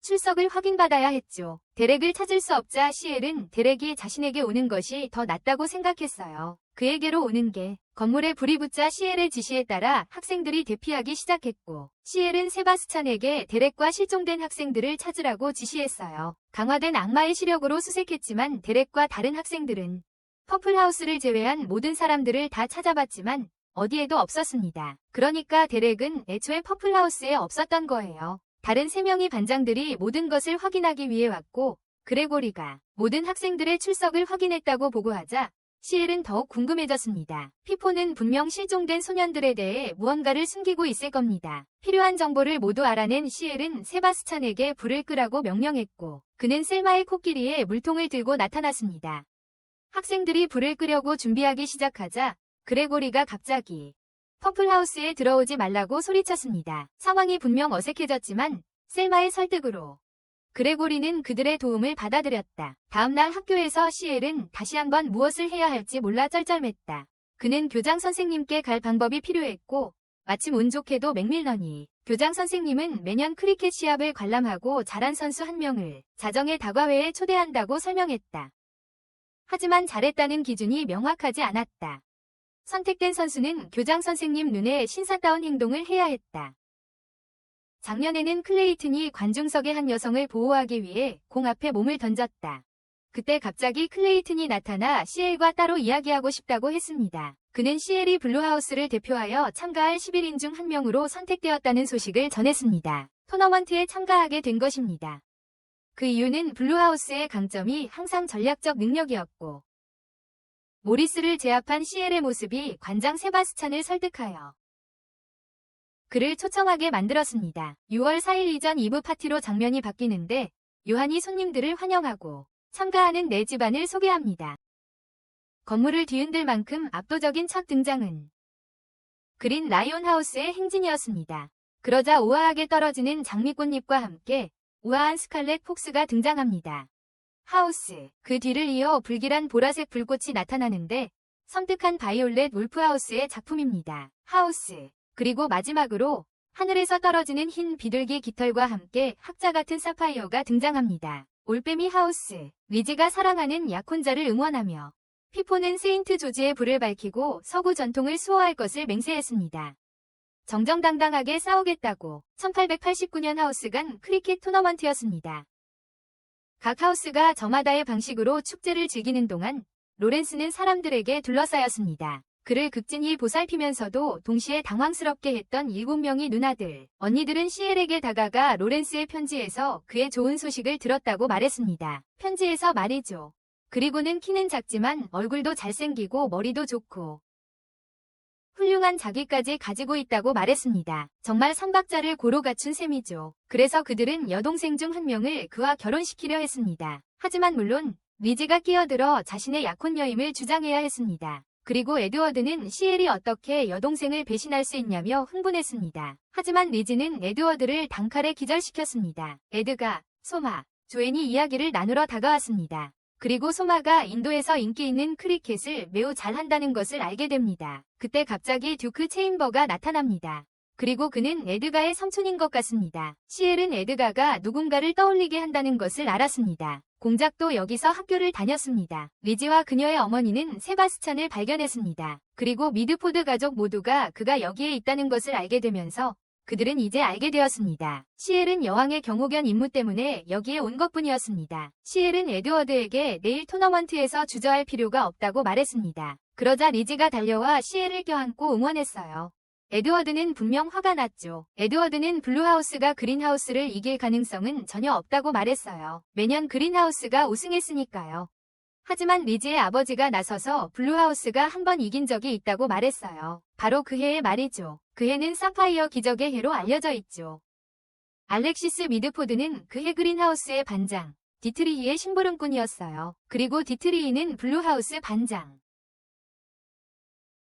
출석을 확인받아야 했죠. 데렉을 찾을 수 없자 시엘은 데렉이 자신에게 오는 것이 더 낫다고 생각했어요. 그에게로 오는 게 건물에 불이 붙자 시엘의 지시에 따라 학생들이 대피하기 시작했고 시엘은 세바스찬에게 데렉과 실종된 학생들을 찾으라고 지시했어요. 강화된 악마의 시력으로 수색했지만 데렉과 다른 학생들은 퍼플하우스를 제외한 모든 사람들을 다 찾아봤지만 어디에도 없었습니다. 그러니까 데렉은 애초에 퍼플하우스에 없었던 거예요. 다른 3명의 반장들이 모든 것을 확인하기 위해 왔고 그레고리가 모든 학생들의 출석을 확인했다고 보고하자 시엘은 더욱 궁금해졌습니다. 피포는 분명 실종된 소년들에 대해 무언가를 숨기고 있을 겁니다. 필요한 정보를 모두 알아낸 시엘은 세바스찬에게 불을 끄라고 명령했고 그는 셀마의 코끼리에 물통을 들고 나타났습니다. 학생들이 불을 끄려고 준비하기 시작하자 그레고리가 갑자기 퍼플하우스에 들어오지 말라고 소리쳤습니다. 상황이 분명 어색해졌지만 셀마의 설득으로 그레고리는 그들의 도움을 받아들였다. 다음날 학교에서 시엘은 다시 한번 무엇을 해야 할지 몰라 쩔쩔맸다. 그는 교장 선생님께 갈 방법이 필요했고 마침 운 좋게도 맥밀런이 교장 선생님은 매년 크리켓 시합을 관람하고 잘한 선수 한 명을 자정의 다과회에 초대한다고 설명했다. 하지만 잘했다는 기준이 명확하지 않았다. 선택된 선수는 교장 선생님 눈에 신사다운 행동을 해야 했다. 작년에는 클레이튼이 관중석의 한 여성을 보호하기 위해 공 앞에 몸을 던졌다. 그때 갑자기 클레이튼이 나타나 CL과 따로 이야기하고 싶다고 했습니다. 그는 CL이 블루하우스를 대표하여 참가할 11인 중 한 명으로 선택되었다는 소식을 전했습니다. 토너먼트에 참가하게 된 것입니다. 그 이유는 블루하우스의 강점이 항상 전략적 능력이었고 모리스를 제압한 CL의 모습이 관장 세바스찬을 설득하여 그를 초청하게 만들었습니다. 6월 4일 이전 2부 파티로 장면이 바뀌는데 요한이 손님들을 환영하고 참가하는 네 집안을 소개합니다. 건물을 뒤흔들 만큼 압도적인 첫 등장은 그린 라이온하우스의 행진이었습니다. 그러자 우아하게 떨어지는 장미꽃잎과 함께 우아한 스칼렛 폭스가 등장합니다. 하우스, 그 뒤를 이어 불길한 보라색 불꽃이 나타나는데 섬뜩한 바이올렛 울프하우스의 작품입니다. 하우스, 그리고 마지막으로 하늘에서 떨어지는 흰 비둘기 깃털과 함께 학자 같은 사파이어가 등장합니다. 올빼미 하우스, 리즈가 사랑하는 약혼자를 응원하며 피포는 세인트 조지의 불을 밝히고 서구 전통을 수호할 것을 맹세했습니다. 정정당당하게 싸우겠다고 1889년 하우스 간 크리켓 토너먼트였습니다. 각 하우스가 저마다의 방식으로 축제를 즐기는 동안 로렌스는 사람들에게 둘러싸였습니다. 그를 극진히 보살피면서도 동시에 당황스럽게 했던 7명의 누나들, 언니들은 CL에게 다가가 로렌스의 편지에서 그의 좋은 소식을 들었다고 말했습니다. 편지에서 말이죠. 그리고는 키는 작지만 얼굴도 잘생기고 머리도 좋고 훌륭한 자기까지 가지고 있다고 말했습니다. 정말 삼박자를 고루 갖춘 셈이죠. 그래서 그들은 여동생 중 한 명을 그와 결혼시키려 했습니다. 하지만 물론 리즈가 끼어들어 자신의 약혼녀임을 주장해야 했습니다. 그리고 에드워드는 CL이 어떻게 여동생을 배신할 수 있냐며 흥분했습니다. 하지만 리즈는 에드워드를 단칼에 기절시켰습니다. 에드가, 소마, 조앤이 이야기를 나누러 다가왔습니다. 그리고 소마가 인도에서 인기 있는 크리켓을 매우 잘한다는 것을 알게 됩니다. 그때 갑자기 듀크 체인버가 나타납니다. 그리고 그는 에드가의 삼촌인 것 같습니다. CL은 에드가가 누군가를 떠올리게 한다는 것을 알았습니다. 공작도 여기서 학교를 다녔습니다. 리즈와 그녀의 어머니는 세바스찬을 발견했습니다. 그리고 미드포드 가족 모두가 그가 여기에 있다는 것을 알게 되면서 그들은 이제 알게 되었습니다. CL은 여왕의 경호견 임무 때문에 여기에 온 것뿐이었습니다. CL은 에드워드에게 내일 토너먼트에서 주저할 필요가 없다고 말했습니다. 그러자 리즈가 달려와 CL을 껴안고 응원했어요. 에드워드는 분명 화가 났죠. 에드워드는 블루하우스가 그린하우스를 이길 가능성은 전혀 없다고 말했어요. 매년 그린하우스가 우승했으니까요. 하지만 리즈의 아버지가 나서서 블루하우스가 한 번 이긴 적이 있다고 말했어요. 바로 그 해의 말이죠. 그 해는 사파이어 기적의 해로 알려져 있죠. 알렉시스 미드포드는 그해 그린하우스의 반장, 디트리히의 심부름꾼이었어요. 그리고 디트리히는 블루하우스 반장.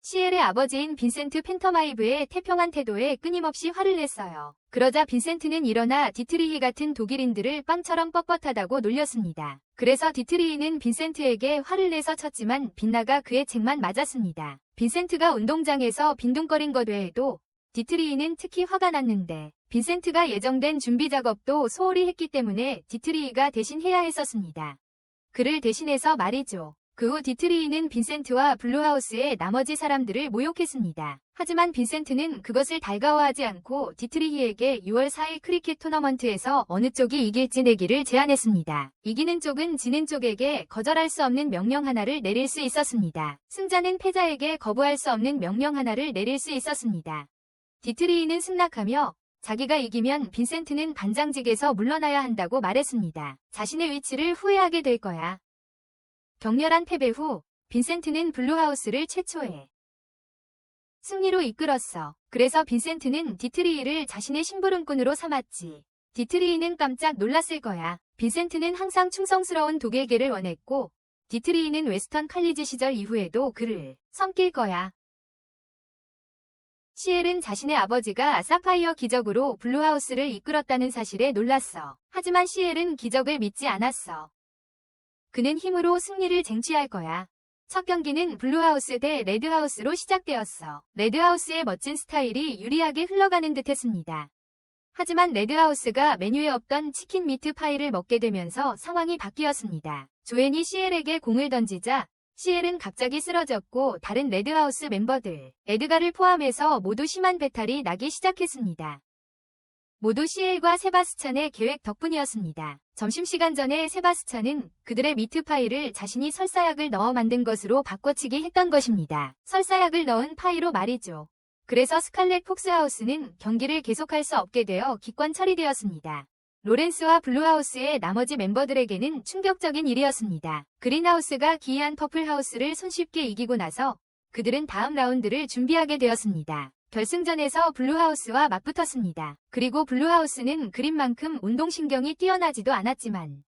CL의 아버지인 빈센트 팬터마이브의 태평한 태도에 끊임없이 화를 냈어요. 그러자 빈센트는 일어나 디트리히 같은 독일인들을 빵처럼 뻣뻣하다고 놀렸습니다. 그래서 디트리히는 빈센트에게 화를 내서 쳤지만 빗나가 그의 책만 맞았습니다. 빈센트가 운동장에서 빈둥거린 것 외에도 디트리히는 특히 화가 났는데 빈센트가 예정된 준비 작업도 소홀히 했기 때문에 디트리히가 대신 해야 했었습니다. 그를 대신해서 말이죠. 그 후 디트리히는 빈센트와 블루하우스의 나머지 사람들을 모욕했습니다. 하지만 빈센트는 그것을 달가워하지 않고 디트리히에게 6월 4일 크리켓 토너먼트에서 어느 쪽이 이길지 내기를 제안했습니다. 이기는 쪽은 지는 쪽에게 거절할 수 없는 명령 하나를 내릴 수 있었습니다. 승자는 패자에게 거부할 수 없는 명령 하나를 내릴 수 있었습니다. 디트리히는 승낙하며 자기가 이기면 빈센트는 반장직에서 물러나야 한다고 말했습니다. 자신의 위치를 후회하게 될 거야. 격렬한 패배 후 빈센트는 블루하우스를 최초의 승리로 이끌었어. 그래서 빈센트는 디트리히를 자신의 심부름꾼으로 삼았지. 디트리히는 깜짝 놀랐을 거야. 빈센트는 항상 충성스러운 독일계를 원했고 디트리히는 웨스턴 칼리지 시절 이후에도 그를 섬길 거야. CL은 자신의 아버지가 사파이어 기적으로 블루하우스를 이끌었다는 사실에 놀랐어. 하지만 CL은 기적을 믿지 않았어. 그는 힘으로 승리를 쟁취할 거야. 첫 경기는 블루하우스 대 레드하우스로 시작되었어. 레드하우스의 멋진 스타일이 유리하게 흘러가는 듯 했습니다. 하지만 레드하우스가 메뉴에 없던 치킨 미트 파이를 먹게 되면서 상황이 바뀌었습니다. 조앤이 CL에게 공을 던지자 CL은 갑자기 쓰러졌고 다른 레드하우스 멤버들, 에드가를 포함해서 모두 심한 배탈이 나기 시작했습니다. 모두 CL과 세바스찬의 계획 덕분이었습니다. 점심시간 전에 세바스찬은 그들의 미트파이를 자신이 설사약을 넣어 만든 것으로 바꿔치기 했던 것입니다. 설사약을 넣은 파이로 말이죠. 그래서 스칼렛 폭스하우스는 경기를 계속할 수 없게 되어 기권 처리되었습니다. 로렌스와 블루하우스의 나머지 멤버들에게는 충격적인 일이었습니다. 그린하우스가 기이한 퍼플하우스를 손쉽게 이기고 나서 그들은 다음 라운드를 준비하게 되었습니다. 결승전에서 블루하우스와 맞붙었습니다. 그리고 블루하우스는 그린만큼 운동신경이 뛰어나지도 않았지만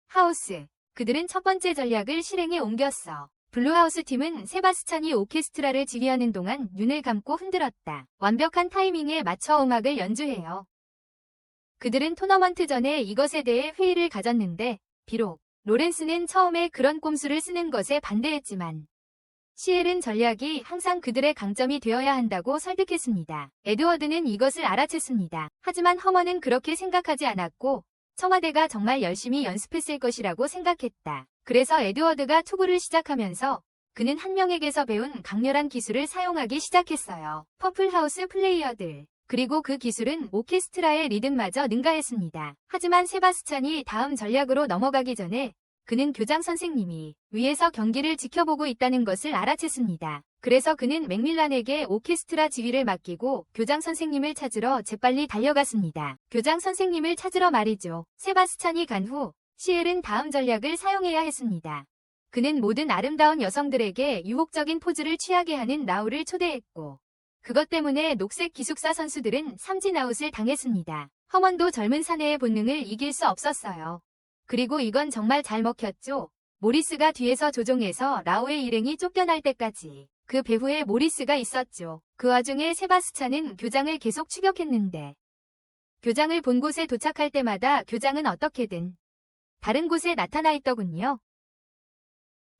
그들은 첫 번째 전략을 실행에 옮겼어. 블루하우스 팀은 세바스찬이 오케스트라를 지휘하는 동안 눈을 감고 흔들었다. 완벽한 타이밍에 맞춰 음악을 연주해요. 그들은 토너먼트 전에 이것에 대해 회의를 가졌는데 비록 로렌스는 처음에 그런 꼼수를 쓰는 것에 반대했지만 시엘은 전략이 항상 그들의 강점이 되어야 한다고 설득했습니다. 에드워드는 이것을 알아챘습니다. 하지만 허먼은 그렇게 생각하지 않았고 청와대가 정말 열심히 연습했을 것이라고 생각했다. 그래서 에드워드가 투구를 시작하면서 그는 한 명에게서 배운 강렬한 기술을 사용하기 시작했어요. 퍼플하우스 플레이어들. 그리고 그 기술은 오케스트라의 리듬마저 능가했습니다. 하지만 세바스찬이 다음 전략으로 넘어가기 전에 그는 교장 선생님이 위에서 경기를 지켜보고 있다는 것을 알아챘습니다. 그래서 그는 맥밀란에게 오케스트라 지휘를 맡기고 교장 선생님을 찾으러 재빨리 달려갔습니다. 교장 선생님을 찾으러 말이죠. 세바스찬이 간 후 시엘은 다음 전략을 사용해야 했습니다. 그는 모든 아름다운 여성들에게 유혹적인 포즈를 취하게 하는 라울을 초대했고 그것 때문에 녹색 기숙사 선수들은 삼진아웃을 당했습니다. 허먼도 젊은 사내의 본능을 이길 수 없었어요. 그리고 이건 정말 잘 먹혔죠. 모리스가 뒤에서 조종해서 라우의 일행이 쫓겨날 때까지 그 배후에 모리스가 있었죠. 그 와중에 세바스찬은 교장을 계속 추격했는데 교장을 본 곳에 도착할 때마다 교장은 어떻게든 다른 곳에 나타나 있더군요.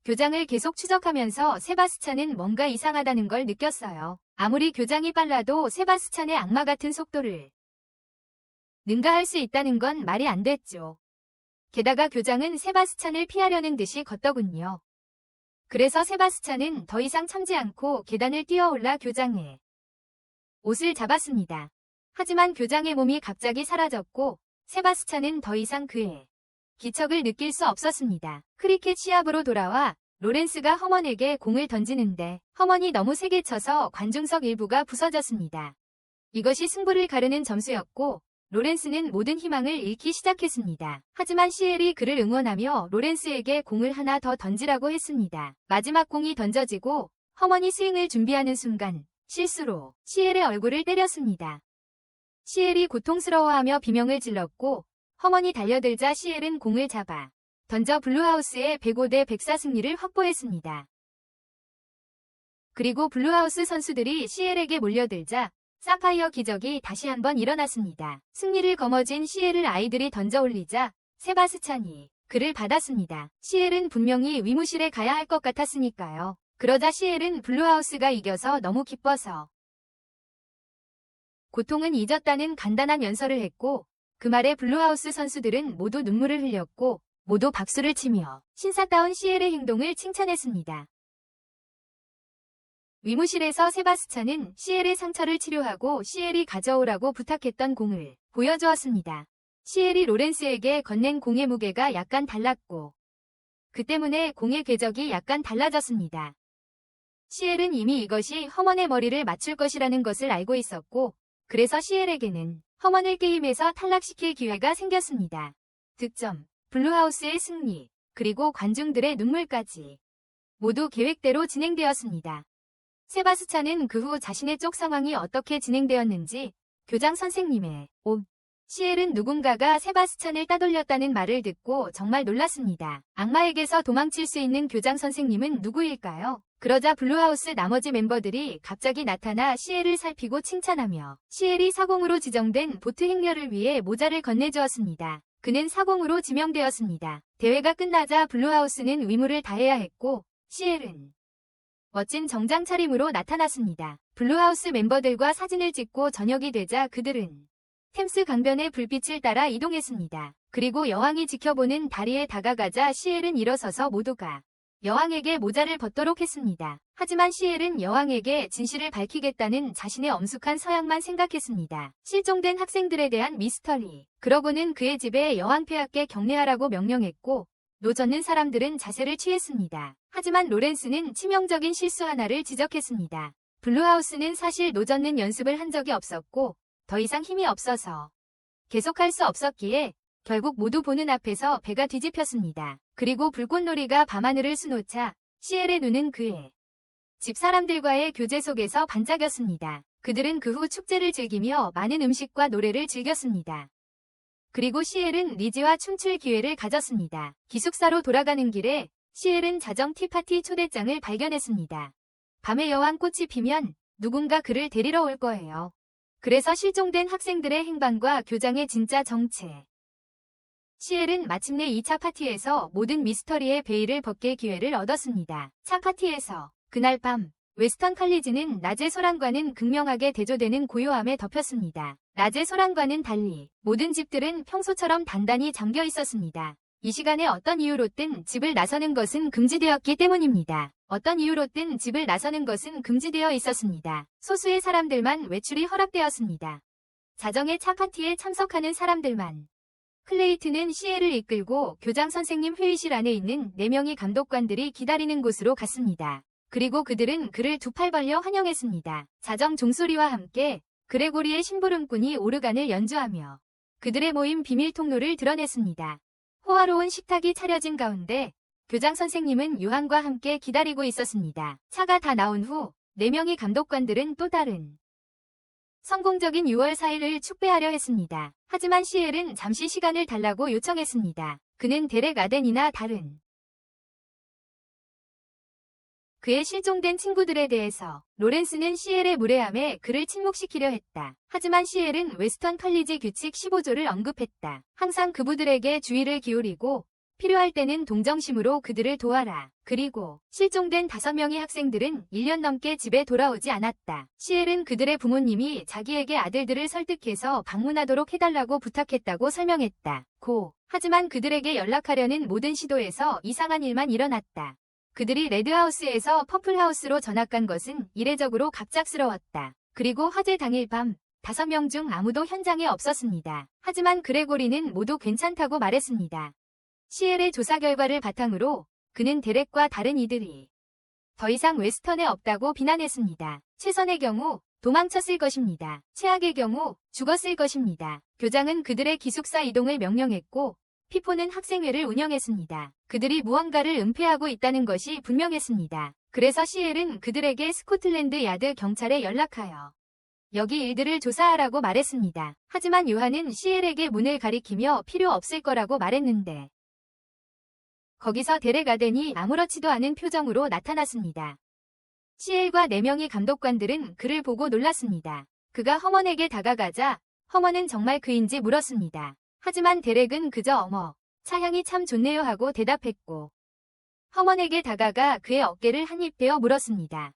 교장을 계속 추적하면서 세바스찬은 뭔가 이상하다는 걸 느꼈어요. 아무리 교장이 빨라도 세바스찬의 악마 같은 속도를 능가할 수 있다는 건 말이 안 됐죠. 게다가 교장은 세바스찬을 피하려는 듯이 걷더군요. 그래서 세바스찬은 더 이상 참지 않고 계단을 뛰어올라 교장의 옷을 잡았습니다. 하지만 교장의 몸이 갑자기 사라졌고 세바스찬은 더 이상 그의 기척을 느낄 수 없었습니다. 크리켓 시합으로 돌아와 로렌스가 허먼에게 공을 던지는데 허먼이 너무 세게 쳐서 관중석 일부가 부서졌습니다. 이것이 승부를 가르는 점수였고 로렌스는 모든 희망을 잃기 시작했습니다. 하지만 시엘이 그를 응원하며 로렌스에게 공을 하나 더 던지라고 했습니다. 마지막 공이 던져지고 허먼이 스윙을 준비하는 순간 실수로 시엘의 얼굴을 때렸습니다. 시엘이 고통스러워하며 비명을 질렀고 허먼이 달려들자 시엘은 공을 잡아 던져 블루하우스의 105대 104 승리를 확보했습니다. 그리고 블루하우스 선수들이 시엘에게 몰려들자 사파이어 기적이 다시 한번 일어났습니다. 승리를 거머쥔 시엘을 아이들이 던져 올리자 세바스찬이 그를 받았습니다. 시엘은 분명히 위무실에 가야 할 것 같았으니까요. 그러자 시엘은 블루하우스가 이겨서 너무 기뻐서 고통은 잊었다는 간단한 연설을 했고 그 말에 블루하우스 선수들은 모두 눈물을 흘렸고 모두 박수를 치며 신사다운 시엘의 행동을 칭찬했습니다. 위무실에서 세바스찬은 시엘의 상처를 치료하고 시엘이 가져오라고 부탁했던 공을 보여주었습니다. 시엘이 로렌스에게 건넨 공의 무게가 약간 달랐고 그 때문에 공의 궤적이 약간 달라졌습니다. 시엘은 이미 이것이 허먼의 머리를 맞출 것이라는 것을 알고 있었고 그래서 시엘에게는 허먼을 게임에서 탈락시킬 기회가 생겼습니다. 득점, 블루하우스의 승리, 그리고 관중들의 눈물까지 모두 계획대로 진행되었습니다. 세바스찬은 그 후 자신의 쪽 상황이 어떻게 진행되었는지 교장 선생님의 시엘은 누군가가 세바스찬을 따돌렸다는 말을 듣고 정말 놀랐습니다. 악마에게서 도망칠 수 있는 교장 선생님은 누구일까요? 그러자 블루하우스 나머지 멤버들이 갑자기 나타나 시엘을 살피고 칭찬하며 시엘이 사공으로 지정된 보트 행렬을 위해 모자를 건네주었습니다. 그는 사공으로 지명되었습니다. 대회가 끝나자 블루하우스는 의무를 다해야 했고 시엘은 멋진 정장 차림으로 나타났습니다. 블루하우스 멤버들과 사진을 찍고 저녁이 되자 그들은 템스 강변의 불빛을 따라 이동했습니다. 그리고 여왕이 지켜보는 다리에 다가가자 시엘은 일어서서 모두가 여왕에게 모자를 벗도록 했습니다. 하지만 시엘은 여왕에게 진실을 밝히겠다는 자신의 엄숙한 서약만 생각했습니다. 실종된 학생들에 대한 미스터리. 그러고는 그의 집에 여왕 폐하께 경례하라고 명령했고 노젓는 사람들은 자세를 취했습니다. 하지만 로렌스는 치명적인 실수 하나를 지적했습니다. 블루하우스는 사실 노젓는 연습을 한 적이 없었고 더 이상 힘이 없어서 계속할 수 없었기에 결국 모두 보는 앞에서 배가 뒤집혔습니다. 그리고 불꽃놀이가 밤하늘을 수놓자 시엘의 눈은 그의 집 사람들과의 교제 속에서 반짝였습니다. 그들은 그 후 축제를 즐기며 많은 음식과 노래를 즐겼습니다. 그리고 시엘은 리지와 춤출 기회를 가졌습니다. 기숙사로 돌아가는 길에 시엘은 자정 티파티 초대장을 발견했습니다. 밤에 여왕 꽃이 피면 누군가 그를 데리러 올 거예요. 그래서 실종된 학생들의 행방과 교장의 진짜 정체. 시엘은 마침내 2차 파티에서 모든 미스터리의 베일을 벗길 기회를 얻었습니다. 차 파티에서 그날 밤 웨스턴 칼리지는 낮의 소란과는 극명하게 대조되는 고요함에 덮였습니다. 낮의 소란과는 달리 모든 집들은 평소처럼 단단히 잠겨 있었습니다. 이 시간에 어떤 이유로든 집을 나서는 것은 금지되었기 때문입니다. 어떤 이유로든 집을 나서는 것은 금지되어 있었습니다. 소수의 사람들만 외출이 허락되었습니다. 자정의 차 파티에 참석하는 사람들만. 클레이트는 시엘을 이끌고 교장 선생님 회의실 안에 있는 4명의 감독관들이 기다리는 곳으로 갔습니다. 그리고 그들은 그를 두 팔 벌려 환영했습니다. 자정 종소리와 함께 그레고리의 심부름꾼이 오르간을 연주하며 그들의 모임 비밀 통로를 드러냈습니다. 호화로운 식탁이 차려진 가운데 교장 선생님은 유한과 함께 기다리고 있었습니다. 차가 다 나온 후 4명의 감독관들은 또 다른 성공적인 6월 4일을 축배하려 했습니다. 하지만 시엘은 잠시 시간을 달라고 요청했습니다. 그는 데렉 아덴이나 다른 그의 실종된 친구들에 대해서 로렌스는 시엘의 무례함에 그를 침묵시키려 했다. 하지만 시엘은 웨스턴 칼리지 규칙 15조를 언급했다. 항상 그부들에게 주의를 기울이고 필요할 때는 동정심으로 그들을 도와라. 그리고 실종된 5명의 학생들은 1년 넘게 집에 돌아오지 않았다. 시엘은 그들의 부모님이 자기에게 아들들을 설득해서 방문하도록 해달라고 부탁했다고 설명했다. 하지만 그들에게 연락하려는 모든 시도에서 이상한 일만 일어났다. 그들이 레드하우스에서 퍼플하우스로 전학 간 것은 이례적으로 갑작스러웠다. 그리고 화재 당일 밤 5명 중 아무도 현장에 없었습니다. 하지만 그레고리는 모두 괜찮다고 말했습니다. 시엘의 조사 결과를 바탕으로 그는 데렉과 다른 이들이 더 이상 웨스턴에 없다고 비난했습니다. 최선의 경우 도망쳤을 것입니다. 최악의 경우 죽었을 것입니다. 교장은 그들의 기숙사 이동을 명령했고 피포는 학생회를 운영했습니다. 그들이 무언가를 은폐하고 있다는 것이 분명했습니다. 그래서 시엘은 그들에게 스코틀랜드 야드 경찰에 연락하여 여기 일들을 조사하라고 말했습니다. 하지만 요한은 시엘에게 문을 가리키며 필요 없을 거라고 말했는데 거기서 데렉 아덴이 아무렇지도 않은 표정으로 나타났습니다. 시엘과 4명의 감독관들은 그를 보고 놀랐습니다. 그가 허먼에게 다가가자 허먼은 정말 그인지 물었습니다. 하지만 데렉은 그저 어머, 차향이 참 좋네요 하고 대답했고 허먼에게 다가가 그의 어깨를 한입 대어 물었습니다.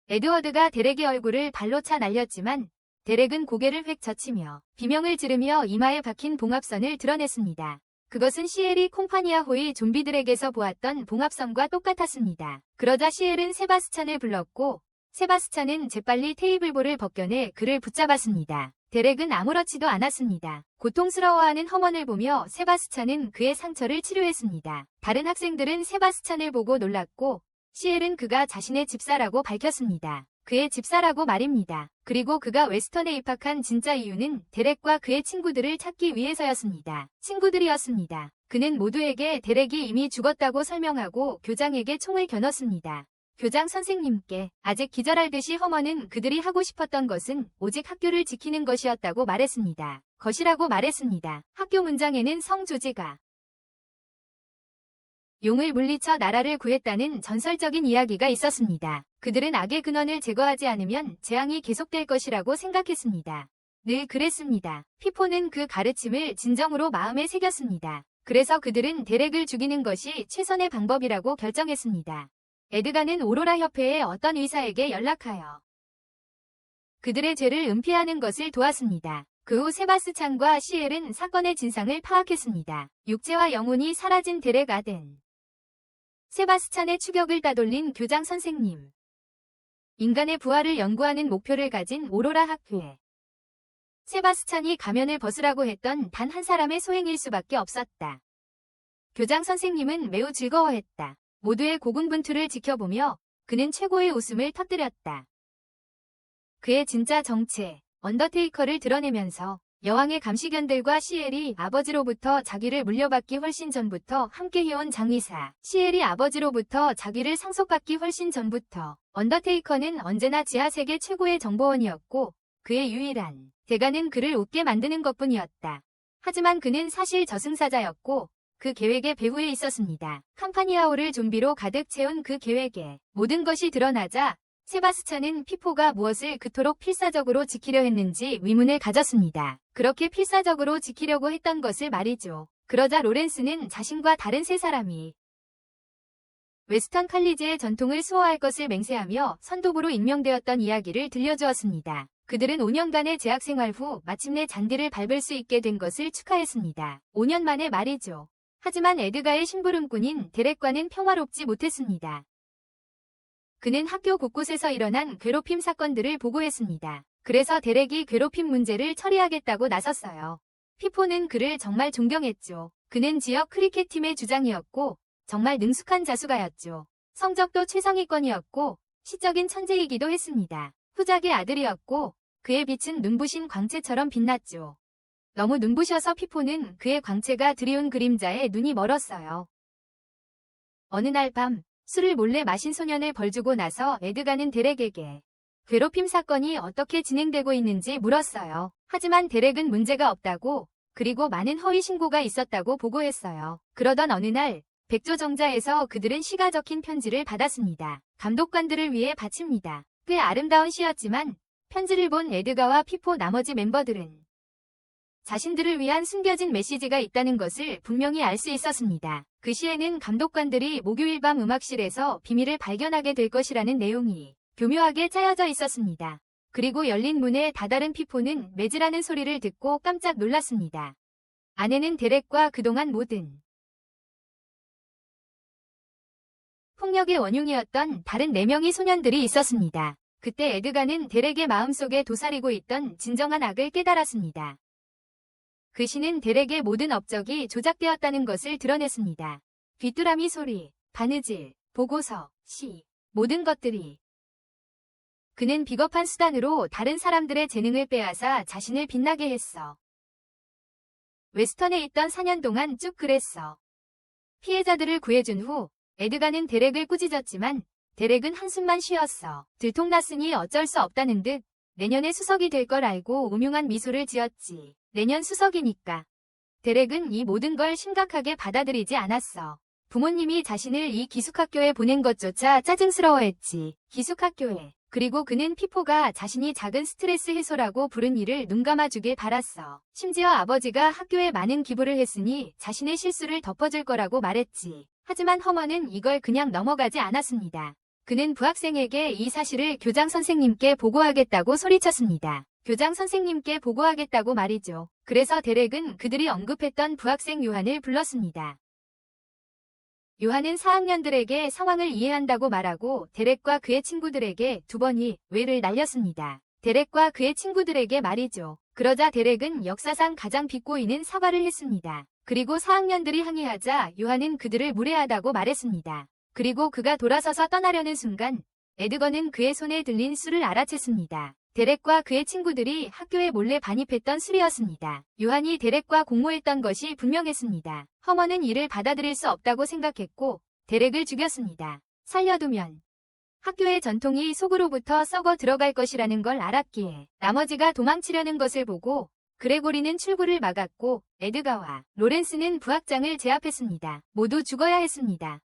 에드워드가 데렉의 얼굴을 발로 차 날렸지만 데렉은 고개를 획 젖히며 비명을 지르며 이마에 박힌 봉합선을 드러냈습니다. 그것은 시엘이 콩파니아호의 좀비들에게서 보았던 봉합선과 똑같았습니다. 그러자 시엘은 세바스찬을 불렀고 세바스찬은 재빨리 테이블볼을 벗겨내 그를 붙잡았습니다. 데렉은 아무렇지도 않았습니다. 고통스러워하는 허먼을 보며 세바스찬은 그의 상처를 치료했습니다. 다른 학생들은 세바스찬을 보고 놀랐고 시엘은 그가 자신의 집사라고 밝혔습니다. 그의 집사라고 말입니다. 그리고 그가 웨스턴에 입학한 진짜 이유는 데렉과 그의 친구들을 찾기 위해서였습니다. 친구들이었습니다. 그는 모두에게 데렉이 이미 죽었다고 설명하고 교장에게 총을 겨눴습니다. 교장 선생님께 아직 기절할 듯이 허먼은 그들이 하고 싶었던 것은 오직 학교를 지키는 것이었다고 말했습니다. 것이라고 말했습니다. 학교 문장에는 성조지가 용을 물리쳐 나라를 구했다는 전설적인 이야기가 있었습니다. 그들은 악의 근원을 제거하지 않으면 재앙이 계속될 것이라고 생각했습니다. 늘 그랬습니다. 피포는 그 가르침을 진정으로 마음에 새겼습니다. 그래서 그들은 데렉을 죽이는 것이 최선의 방법이라고 결정했습니다. 에드가는 오로라 협회의 어떤 의사에게 연락하여 그들의 죄를 은폐하는 것을 도왔습니다. 그 후 세바스찬과 시엘은 사건의 진상을 파악했습니다. 육체와 영혼이 사라진 데렉 아덴. 세바스찬의 추격을 따돌린 교장 선생님. 인간의 부활을 연구하는 목표를 가진 오로라 학교에 세바스찬이 가면을 벗으라고 했던 단 한 사람의 소행일 수밖에 없었다. 교장 선생님은 매우 즐거워했다. 모두의 고군분투를 지켜보며 그는 최고의 웃음을 터뜨렸다. 그의 진짜 정체, 언더테이커를 드러내면서 여왕의 감시견들과 시엘이 아버지로부터 자기를 물려받기 훨씬 전부터 함께해온 장의사, 시엘이 아버지로부터 자기를 상속받기 훨씬 전부터 언더테이커는 언제나 지하세계 최고의 정보원이었고 그의 유일한 대가는 그를 웃게 만드는 것뿐이었다. 하지만 그는 사실 저승사자였고 그 계획의 배후에 있었습니다. 캄파니아오를 좀비로 가득 채운 그 계획에 모든 것이 드러나자 세바스찬은 피포가 무엇을 그토록 필사적으로 지키려 했는지 의문을 가졌습니다. 그렇게 필사적으로 지키려고 했던 것을 말이죠. 그러자 로렌스는 자신과 다른 세 사람이 웨스턴 칼리지의 전통을 수호할 것을 맹세하며 선도부로 임명되었던 이야기를 들려주었습니다. 그들은 5년간의 재학 생활 후 마침내 잔디를 밟을 수 있게 된 것을 축하했습니다. 5년 만에 말이죠. 하지만 에드가의 심부름꾼인 데렉과는 평화롭지 못했습니다. 그는 학교 곳곳에서 일어난 괴롭힘 사건들을 보고했습니다. 그래서 데렉이 괴롭힘 문제를 처리하겠다고 나섰어요. 피포는 그를 정말 존경했죠. 그는 지역 크리켓팀의 주장이었고 정말 능숙한 자수가였죠. 성적도 최상위권이었고 시적인 천재이기도 했습니다. 후작의 아들이었고 그의 빛은 눈부신 광채처럼 빛났죠. 너무 눈부셔서 피포는 그의 광채가 드리운 그림자에 눈이 멀었어요. 어느 날 밤 술을 몰래 마신 소년을 벌주고 나서 에드가는 데렉에게 괴롭힘 사건이 어떻게 진행되고 있는지 물었어요. 하지만 데렉은 문제가 없다고 그리고 많은 허위 신고가 있었다고 보고했어요. 그러던 어느 날 백조정자에서 그들은 시가 적힌 편지를 받았습니다. 감독관들을 위해 바칩니다. 꽤 아름다운 시였지만 편지를 본 에드가와 피포 나머지 멤버들은 자신들을 위한 숨겨진 메시지가 있다는 것을 분명히 알 수 있었습니다. 그 시에는 감독관들이 목요일 밤 음악실에서 비밀을 발견하게 될 것이라는 내용이 교묘하게 짜여져 있었습니다. 그리고 열린 문에 다다른 피포는 매질하는 소리를 듣고 깜짝 놀랐습니다. 안에는 데렉과 그동안 모든 폭력의 원흉이었던 다른 4명의 소년들이 있었습니다. 그때 에드가는 데렉의 마음속에 도사리고 있던 진정한 악을 깨달았습니다. 그 시는 데렉의 모든 업적이 조작되었다는 것을 드러냈습니다. 귀뚜라미 소리, 바느질, 보고서, 시, 모든 것들이. 그는 비겁한 수단으로 다른 사람들의 재능을 빼앗아 자신을 빛나게 했어. 웨스턴에 있던 4년 동안 쭉 그랬어. 피해자들을 구해준 후 에드가는 데렉을 꾸짖었지만 데렉은 한숨만 쉬었어. 들통났으니 어쩔 수 없다는 듯 내년에 수석이 될 걸 알고 음흉한 미소를 지었지. 내년 수석이니까. 데렉은 이 모든 걸 심각하게 받아들이지 않았어. 부모님이 자신을 이 기숙학교에 보낸 것조차 짜증스러워했지. 기숙학교에. 그리고 그는 피포가 자신이 작은 스트레스 해소라고 부른 일을 눈감아주길 바랐어. 심지어 아버지가 학교에 많은 기부를 했으니 자신의 실수를 덮어줄 거라고 말했지. 하지만 허먼은 이걸 그냥 넘어가지 않았습니다. 그는 부학생에게 이 사실을 교장 선생님께 보고하겠다고 소리쳤습니다. 교장 선생님께 보고하겠다고 말이죠. 그래서 데렉은 그들이 언급했던 부학생 요한을 불렀습니다. 요한은 4학년들에게 상황을 이해한다고 말하고 데렉과 그의 친구들에게 2번이 왜를 날렸습니다. 데렉과 그의 친구들에게 말이죠. 그러자 데렉은 역사상 가장 비꼬이는 사과를 했습니다. 그리고 4학년들이 항의하자 요한은 그들을 무례하다고 말했습니다. 그리고 그가 돌아서서 떠나려는 순간 에드거는 그의 손에 들린 술을 알아챘습니다. 데렉과 그의 친구들이 학교에 몰래 반입했던 술이었습니다. 요한이 데렉과 공모했던 것이 분명했습니다. 허먼은 이를 받아들일 수 없다고 생각했고 데렉을 죽였습니다. 살려두면 학교의 전통이 속으로부터 썩어 들어갈 것이라는 걸 알았기에 나머지가 도망치려는 것을 보고 그레고리는 출구를 막았고 에드가와 로렌스는 부학장을 제압했습니다. 모두 죽어야 했습니다.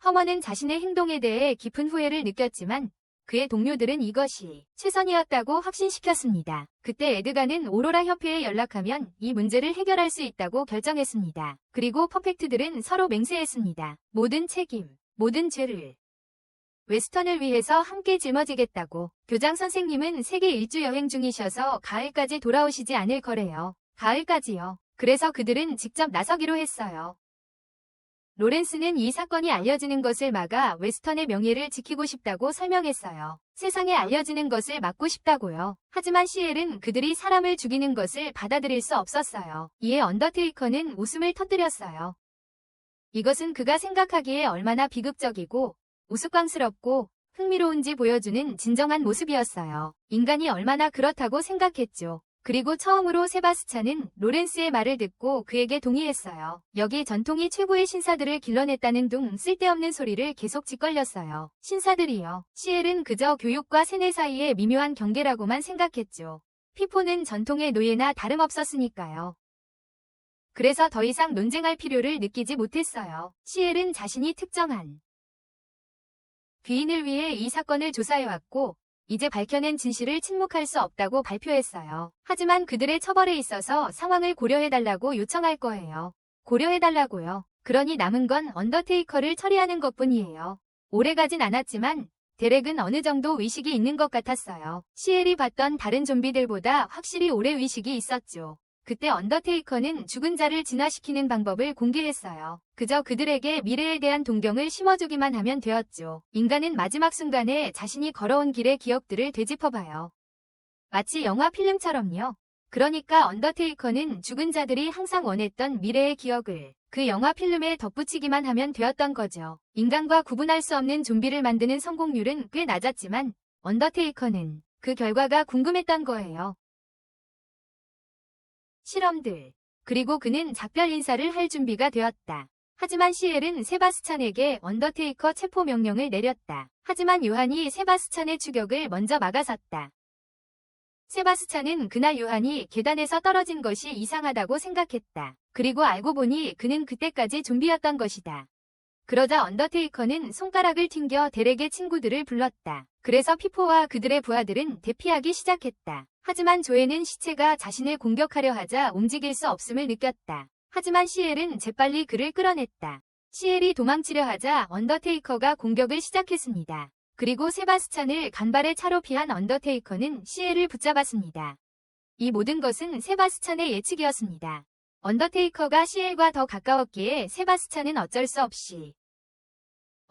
허먼은 자신의 행동에 대해 깊은 후회를 느꼈지만 그의 동료들은 이것이 최선이었다고 확신시켰습니다. 그때 에드가는 오로라 협회에 연락하면 이 문제를 해결할 수 있다고 결정했습니다. 그리고 퍼펙트들은 서로 맹세했습니다. 모든 책임, 모든 죄를 웨스턴을 위해서 함께 짊어지겠다고. 교장 선생님은 세계 일주 여행 중이셔서 가을까지 돌아오시지 않을 거래요. 가을까지요. 그래서 그들은 직접 나서기로 했어요. 로렌스는 이 사건이 알려지는 것을 막아 웨스턴의 명예를 지키고 싶다고 설명했어요. 세상에 알려지는 것을 막고 싶다고요. 하지만 시엘은 그들이 사람을 죽이는 것을 받아들일 수 없었어요. 이에 언더테이커는 웃음을 터뜨렸어요. 이것은 그가 생각하기에 얼마나 비극적이고 우스꽝스럽고 흥미로운지 보여주는 진정한 모습이었어요. 인간이 얼마나 그렇다고 생각했죠. 그리고 처음으로 세바스찬은 로렌스의 말을 듣고 그에게 동의했어요. 여기 전통이 최고의 신사들을 길러냈다는 둥 쓸데없는 소리를 계속 짓걸렸어요. 신사들이요. 시엘은 그저 교육과 세뇌 사이의 미묘한 경계라고만 생각했죠. 피포는 전통의 노예나 다름없었으니까요. 그래서 더 이상 논쟁할 필요를 느끼지 못했어요. 시엘은 자신이 특정한 귀인을 위해 이 사건을 조사해왔고 이제 밝혀낸 진실을 침묵할 수 없다고 발표했어요. 하지만 그들의 처벌에 있어서 상황을 고려해달라고 요청할 거예요. 고려해달라고요. 그러니 남은 건 언더테이커를 처리하는 것뿐이에요. 오래가진 않았지만 데렉은 어느 정도 의식이 있는 것 같았어요. 시엘이 봤던 다른 좀비들보다 확실히 오래 의식이 있었죠. 그때 언더테이커는 죽은 자를 진화시키는 방법을 공개했어요. 그저 그들에게 미래에 대한 동경을 심어주기만 하면 되었죠. 인간은 마지막 순간에 자신이 걸어온 길의 기억들을 되짚어봐요. 마치 영화 필름처럼요. 그러니까 언더테이커는 죽은 자들이 항상 원했던 미래의 기억을 그 영화 필름에 덧붙이기만 하면 되었던 거죠. 인간과 구분할 수 없는 좀비를 만드는 성공률은 꽤 낮았지만 언더테이커는 그 결과가 궁금했던 거예요. 실험들. 그리고 그는 작별 인사를 할 준비가 되었다. 하지만 시엘은 세바스찬에게 언더테이커 체포 명령을 내렸다. 하지만 요한이 세바스찬의 추격을 먼저 막아섰다. 세바스찬은 그날 요한이 계단에서 떨어진 것이 이상하다고 생각했다. 그리고 알고 보니 그는 그때까지 좀비였던 것이다. 그러자 언더테이커는 손가락을 튕겨 데렉의 친구들을 불렀다. 그래서 피포와 그들의 부하들은 대피하기 시작했다. 하지만 조에는 시체가 자신을 공격하려 하자 움직일 수 없음을 느꼈다. 하지만 시엘은 재빨리 그를 끌어냈다. 시엘이 도망치려 하자 언더테이커가 공격을 시작했습니다. 그리고 세바스찬을 간발의 차로 피한 언더테이커는 시엘을 붙잡았습니다. 이 모든 것은 세바스찬의 예측이었습니다. 언더테이커가 시엘과 더 가까웠기에 세바스찬은 어쩔 수 없이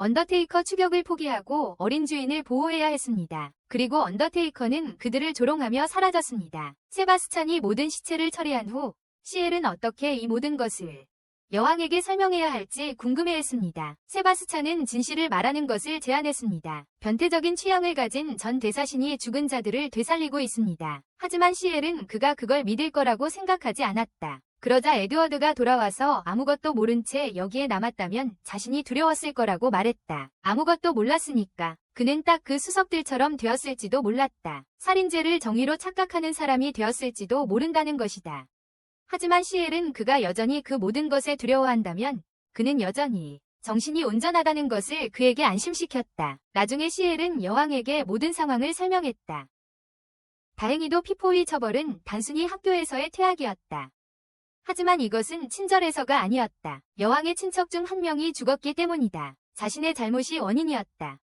언더테이커 추격을 포기하고 어린 주인을 보호해야 했습니다. 그리고 언더테이커는 그들을 조롱하며 사라졌습니다. 세바스찬이 모든 시체를 처리한 후 시엘은 어떻게 이 모든 것을 여왕에게 설명해야 할지 궁금해했습니다. 세바스찬은 진실을 말하는 것을 제안했습니다. 변태적인 취향을 가진 전 대사신이 죽은 자들을 되살리고 있습니다. 하지만 시엘은 그가 그걸 믿을 거라고 생각하지 않았다. 그러자 에드워드가 돌아와서 아무것도 모른 채 여기에 남았다면 자신이 두려웠을 거라고 말했다. 아무것도 몰랐으니까. 그는 딱 그 수석들처럼 되었을지도 몰랐다. 살인죄를 정의로 착각하는 사람이 되었을지도 모른다는 것이다. 하지만 시엘은 그가 여전히 그 모든 것에 두려워한다면 그는 여전히 정신이 온전하다는 것을 그에게 안심시켰다. 나중에 시엘은 여왕에게 모든 상황을 설명했다. 다행히도 피포의 처벌은 단순히 학교에서의 퇴학이었다. 하지만 이것은 친절해서가 아니었다. 여왕의 친척 중 한 명이 죽었기 때문이다. 자신의 잘못이 원인이었다.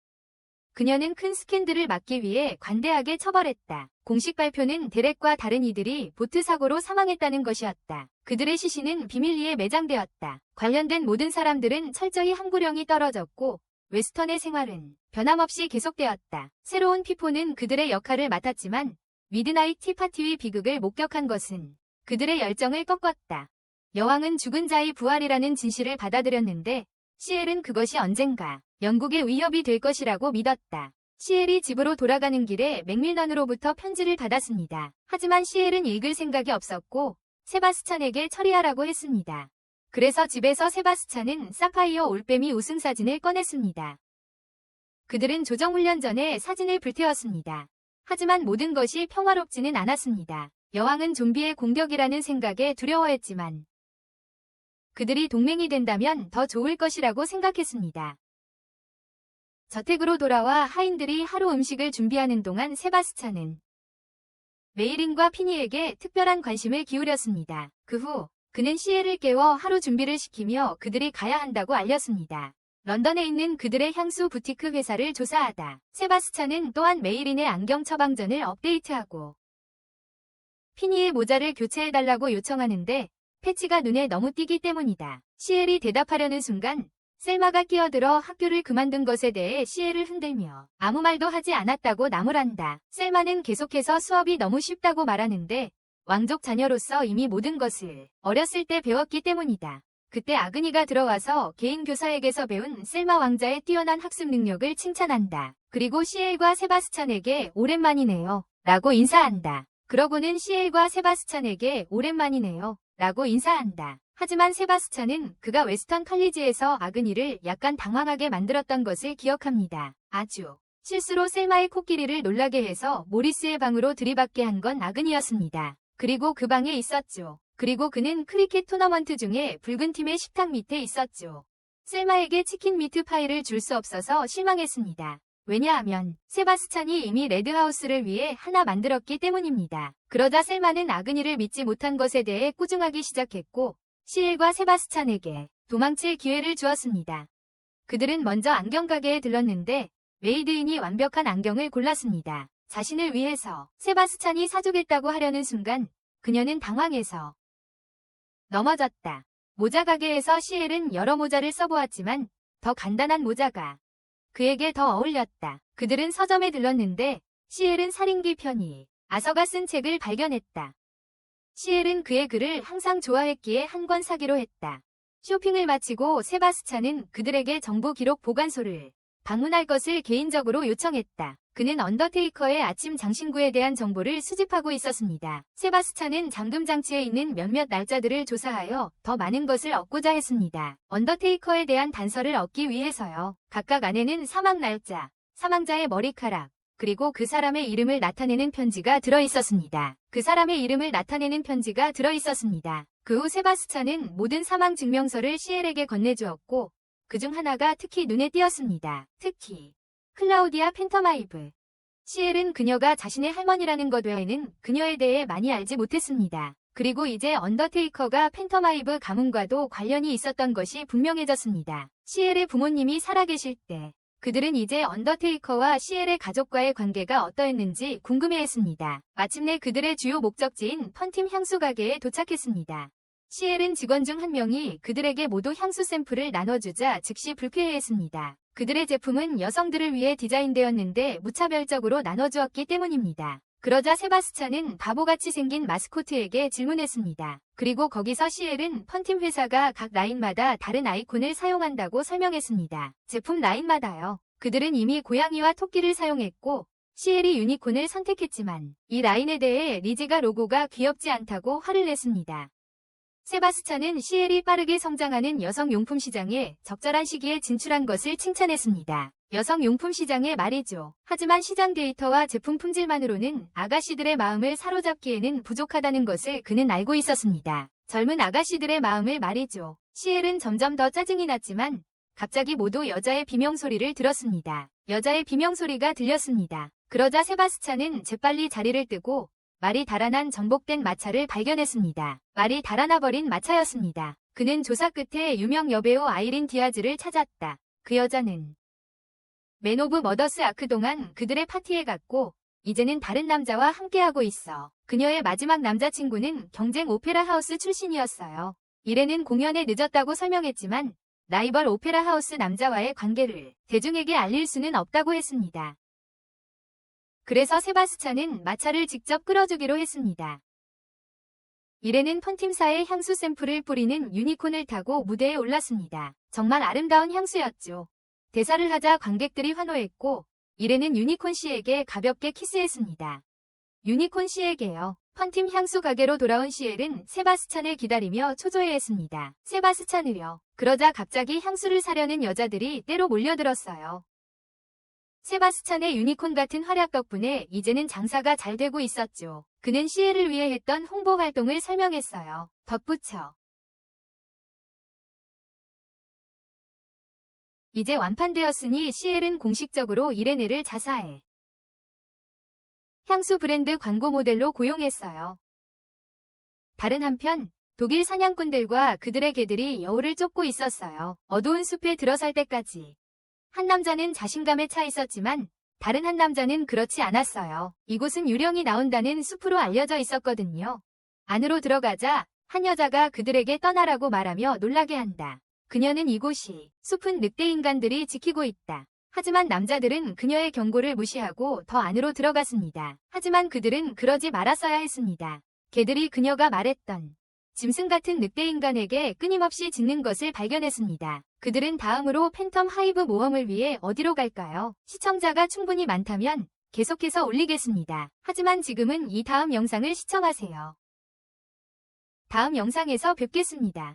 그녀는 큰 스캔들을 막기 위해 관대하게 처벌했다. 공식 발표는 데렉과 다른 이들이 보트 사고로 사망했다는 것이었다. 그들의 시신은 비밀리에 매장되었다. 관련된 모든 사람들은 철저히 항구령이 떨어졌고 웨스턴의 생활은 변함없이 계속되었다. 새로운 피포는 그들의 역할을 맡았지만 미드나잇 티파티의 비극을 목격한 것은 그들의 열정을 꺾었다. 여왕은 죽은 자의 부활이라는 진실을 받아들였는데 시엘은 그것이 언젠가 영국의 위협이 될 것이라고 믿었다. 시엘이 집으로 돌아가는 길에 맥밀런으로부터 편지를 받았습니다. 하지만 시엘은 읽을 생각이 없었고 세바스찬에게 처리하라고 했습니다. 그래서 집에서 세바스찬은 사파이어 올빼미 우승사진을 꺼냈습니다. 그들은 조정훈련 전에 사진을 불태웠습니다. 하지만 모든 것이 평화롭지는 않았습니다. 여왕은 좀비의 공격이라는 생각에 두려워했지만 그들이 동맹이 된다면 더 좋을 것이라고 생각했습니다. 저택으로 돌아와 하인들이 하루 음식을 준비하는 동안 세바스찬은 메이린과 피니에게 특별한 관심을 기울였습니다. 그 후 그는 시엘을 깨워 하루 준비를 시키며 그들이 가야 한다고 알렸습니다. 런던에 있는 그들의 향수 부티크 회사를 조사하다 세바스찬은 또한 메이린의 안경 처방전을 업데이트하고 피니의 모자를 교체해달라고 요청하는데 패치가 눈에 너무 띄기 때문이다. 시엘이 대답하려는 순간 셀마가 끼어들어 학교를 그만둔 것에 대해 시엘을 흔들며 아무 말도 하지 않았다고 나무란다. 셀마는 계속해서 수업이 너무 쉽다고 말하는데 왕족 자녀로서 이미 모든 것을 어렸을 때 배웠기 때문이다. 그때 아그니가 들어와서 개인 교사에게서 배운 셀마 왕자의 뛰어난 학습 능력을 칭찬한다. 그리고 시엘과 세바스찬에게 오랜만이네요 라고 인사한다. 그러고는 시엘과 세바스찬에게 오랜만이네요 라고 인사한다. 하지만 세바스찬은 그가 웨스턴 칼리지에서 아그니를 약간 당황하게 만들었던 것을 기억합니다. 아주 실수로 셀마의 코끼리를 놀라게 해서 모리스의 방으로 들이받게 한 건 아그니였습니다. 그리고 그 방에 있었죠. 그리고 그는 크리켓 토너먼트 중에 붉은 팀의 식탁 밑에 있었죠. 셀마에게 치킨 미트 파이를 줄 수 없어서 실망했습니다. 왜냐하면 세바스찬이 이미 레드하우스를 위해 하나 만들었기 때문입니다. 그러자 셀마는 아그니를 믿지 못한 것에 대해 꾸중하기 시작했고 시엘과 세바스찬에게 도망칠 기회를 주었습니다. 그들은 먼저 안경가게에 들렀는데 메이드인이 완벽한 안경을 골랐습니다. 자신을 위해서 세바스찬이 사주겠다고 하려는 순간 그녀는 당황해서 넘어졌다. 모자 가게에서 시엘은 여러 모자를 써보았지만 더 간단한 모자가 그에게 더 어울렸다. 그들은 서점에 들렀는데 시엘은 살인기 편이 아서가 쓴 책을 발견했다. 시엘은 그의 글을 항상 좋아했기에 한 권 사기로 했다. 쇼핑을 마치고 세바스찬은 그들에게 정보 기록 보관소를 방문할 것을 개인적으로 요청했다. 그는 언더테이커의 아침 장신구에 대한 정보를 수집하고 있었습니다. 세바스찬은 잠금장치에 있는 몇몇 날짜들을 조사하여 더 많은 것을 얻고자 했습니다. 언더테이커에 대한 단서를 얻기 위해서요. 각각 안에는 사망 날짜, 사망자의 머리카락, 그리고 그 사람의 이름을 나타내는 편지가 들어있었습니다. 그 사람의 이름을 나타내는 편지가 들어있었습니다. 그 후 세바스찬은 모든 사망 증명서를 시엘에게 건네주었고 그중 하나가 특히 눈에 띄었습니다. 특히 클라우디아 펜터마이브. 시엘은 그녀가 자신의 할머니라는 것 외에는 그녀에 대해 많이 알지 못했습니다. 그리고 이제 언더테이커가 펜터마이브 가문과도 관련이 있었던 것이 분명해졌습니다. 시엘의 부모님이 살아계실 때 그들은 이제 언더테이커와 시엘의 가족과의 관계가 어떠했는지 궁금해했습니다. 마침내 그들의 주요 목적지인 펀팀 향수 가게에 도착했습니다. 시엘은 직원 중 한 명이 그들에게 모두 향수 샘플을 나눠주자 즉시 불쾌해했습니다. 그들의 제품은 여성들을 위해 디자인되었는데 무차별적으로 나눠주었기 때문입니다. 그러자 세바스찬은 바보같이 생긴 마스코트에게 질문했습니다. 그리고 거기서 시엘은 펀팀 회사가 각 라인마다 다른 아이콘을 사용한다고 설명했습니다. 제품 라인마다요. 그들은 이미 고양이와 토끼를 사용했고 시엘이 유니콘을 선택했지만 이 라인에 대해 리지가 로고가 귀엽지 않다고 화를 냈습니다. 세바스찬은 시엘이 빠르게 성장하는 여성용품 시장에 적절한 시기에 진출한 것을 칭찬했습니다. 여성용품 시장에 말이죠. 하지만 시장 데이터와 제품 품질만으로는 아가씨들의 마음을 사로잡기에는 부족하다는 것을 그는 알고 있었습니다. 젊은 아가씨들의 마음을 말이죠. 시엘은 점점 더 짜증이 났지만 갑자기 모두 여자의 비명소리를 들었습니다. 여자의 비명소리가 들렸습니다. 그러자 세바스찬은 재빨리 자리를 뜨고 말이 달아난 전복된 마차를 발견했습니다. 말이 달아나버린 마차였습니다. 그는 조사 끝에 유명 여배우 아이린 디아즈를 찾았다. 그 여자는 맨 오브 머더스 아크 동안 그들의 파티에 갔고 이제는 다른 남자와 함께하고 있어. 그녀의 마지막 남자친구는 경쟁 오페라 하우스 출신이었어요. 이래는 공연에 늦었다고 설명했지만 라이벌 오페라 하우스 남자와의 관계를 대중에게 알릴 수는 없다고 했습니다. 그래서 세바스찬은 마차를 직접 끌어주기로 했습니다. 이래는 펀팀사의 향수 샘플을 뿌리는 유니콘을 타고 무대에 올랐습니다. 정말 아름다운 향수였죠. 대사를 하자 관객들이 환호했고 이래는 유니콘 씨에게 가볍게 키스했습니다. 유니콘 씨에게요. 펀팀 향수 가게로 돌아온 시엘은 세바스찬을 기다리며 초조해했습니다. 세바스찬을요. 그러자 갑자기 향수를 사려는 여자들이 때로 몰려들었어요. 세바스찬의 유니콘 같은 활약 덕분에 이제는 장사가 잘 되고 있었죠. 그는 시엘을 위해 했던 홍보 활동을 설명했어요. 덧붙여. 이제 완판되었으니 시엘은 공식적으로 이레네를 자사해 향수 브랜드 광고 모델로 고용했어요. 다른 한편 독일 사냥꾼들과 그들의 개들이 여우를 쫓고 있었어요. 어두운 숲에 들어설 때까지. 한 남자는 자신감에 차 있었지만 다른 한 남자는 그렇지 않았어요. 이곳은 유령이 나온다는 숲으로 알려져 있었거든요. 안으로 들어가자 한 여자가 그들에게 떠나라고 말하며 놀라게 한다. 그녀는 이곳이 숲은 늑대 인간들이 지키고 있다. 하지만 남자들은 그녀의 경고를 무시하고 더 안으로 들어갔습니다. 하지만 그들은 그러지 말았어야 했습니다. 개들이 그녀가 말했던 짐승 같은 늑대 인간에게 끊임없이 짖는 것을 발견했습니다. 그들은 다음으로 팬텀 하이브 모험을 위해 어디로 갈까요? 시청자가 충분히 많다면 계속해서 올리겠습니다. 하지만 지금은 이 다음 영상을 시청하세요. 다음 영상에서 뵙겠습니다.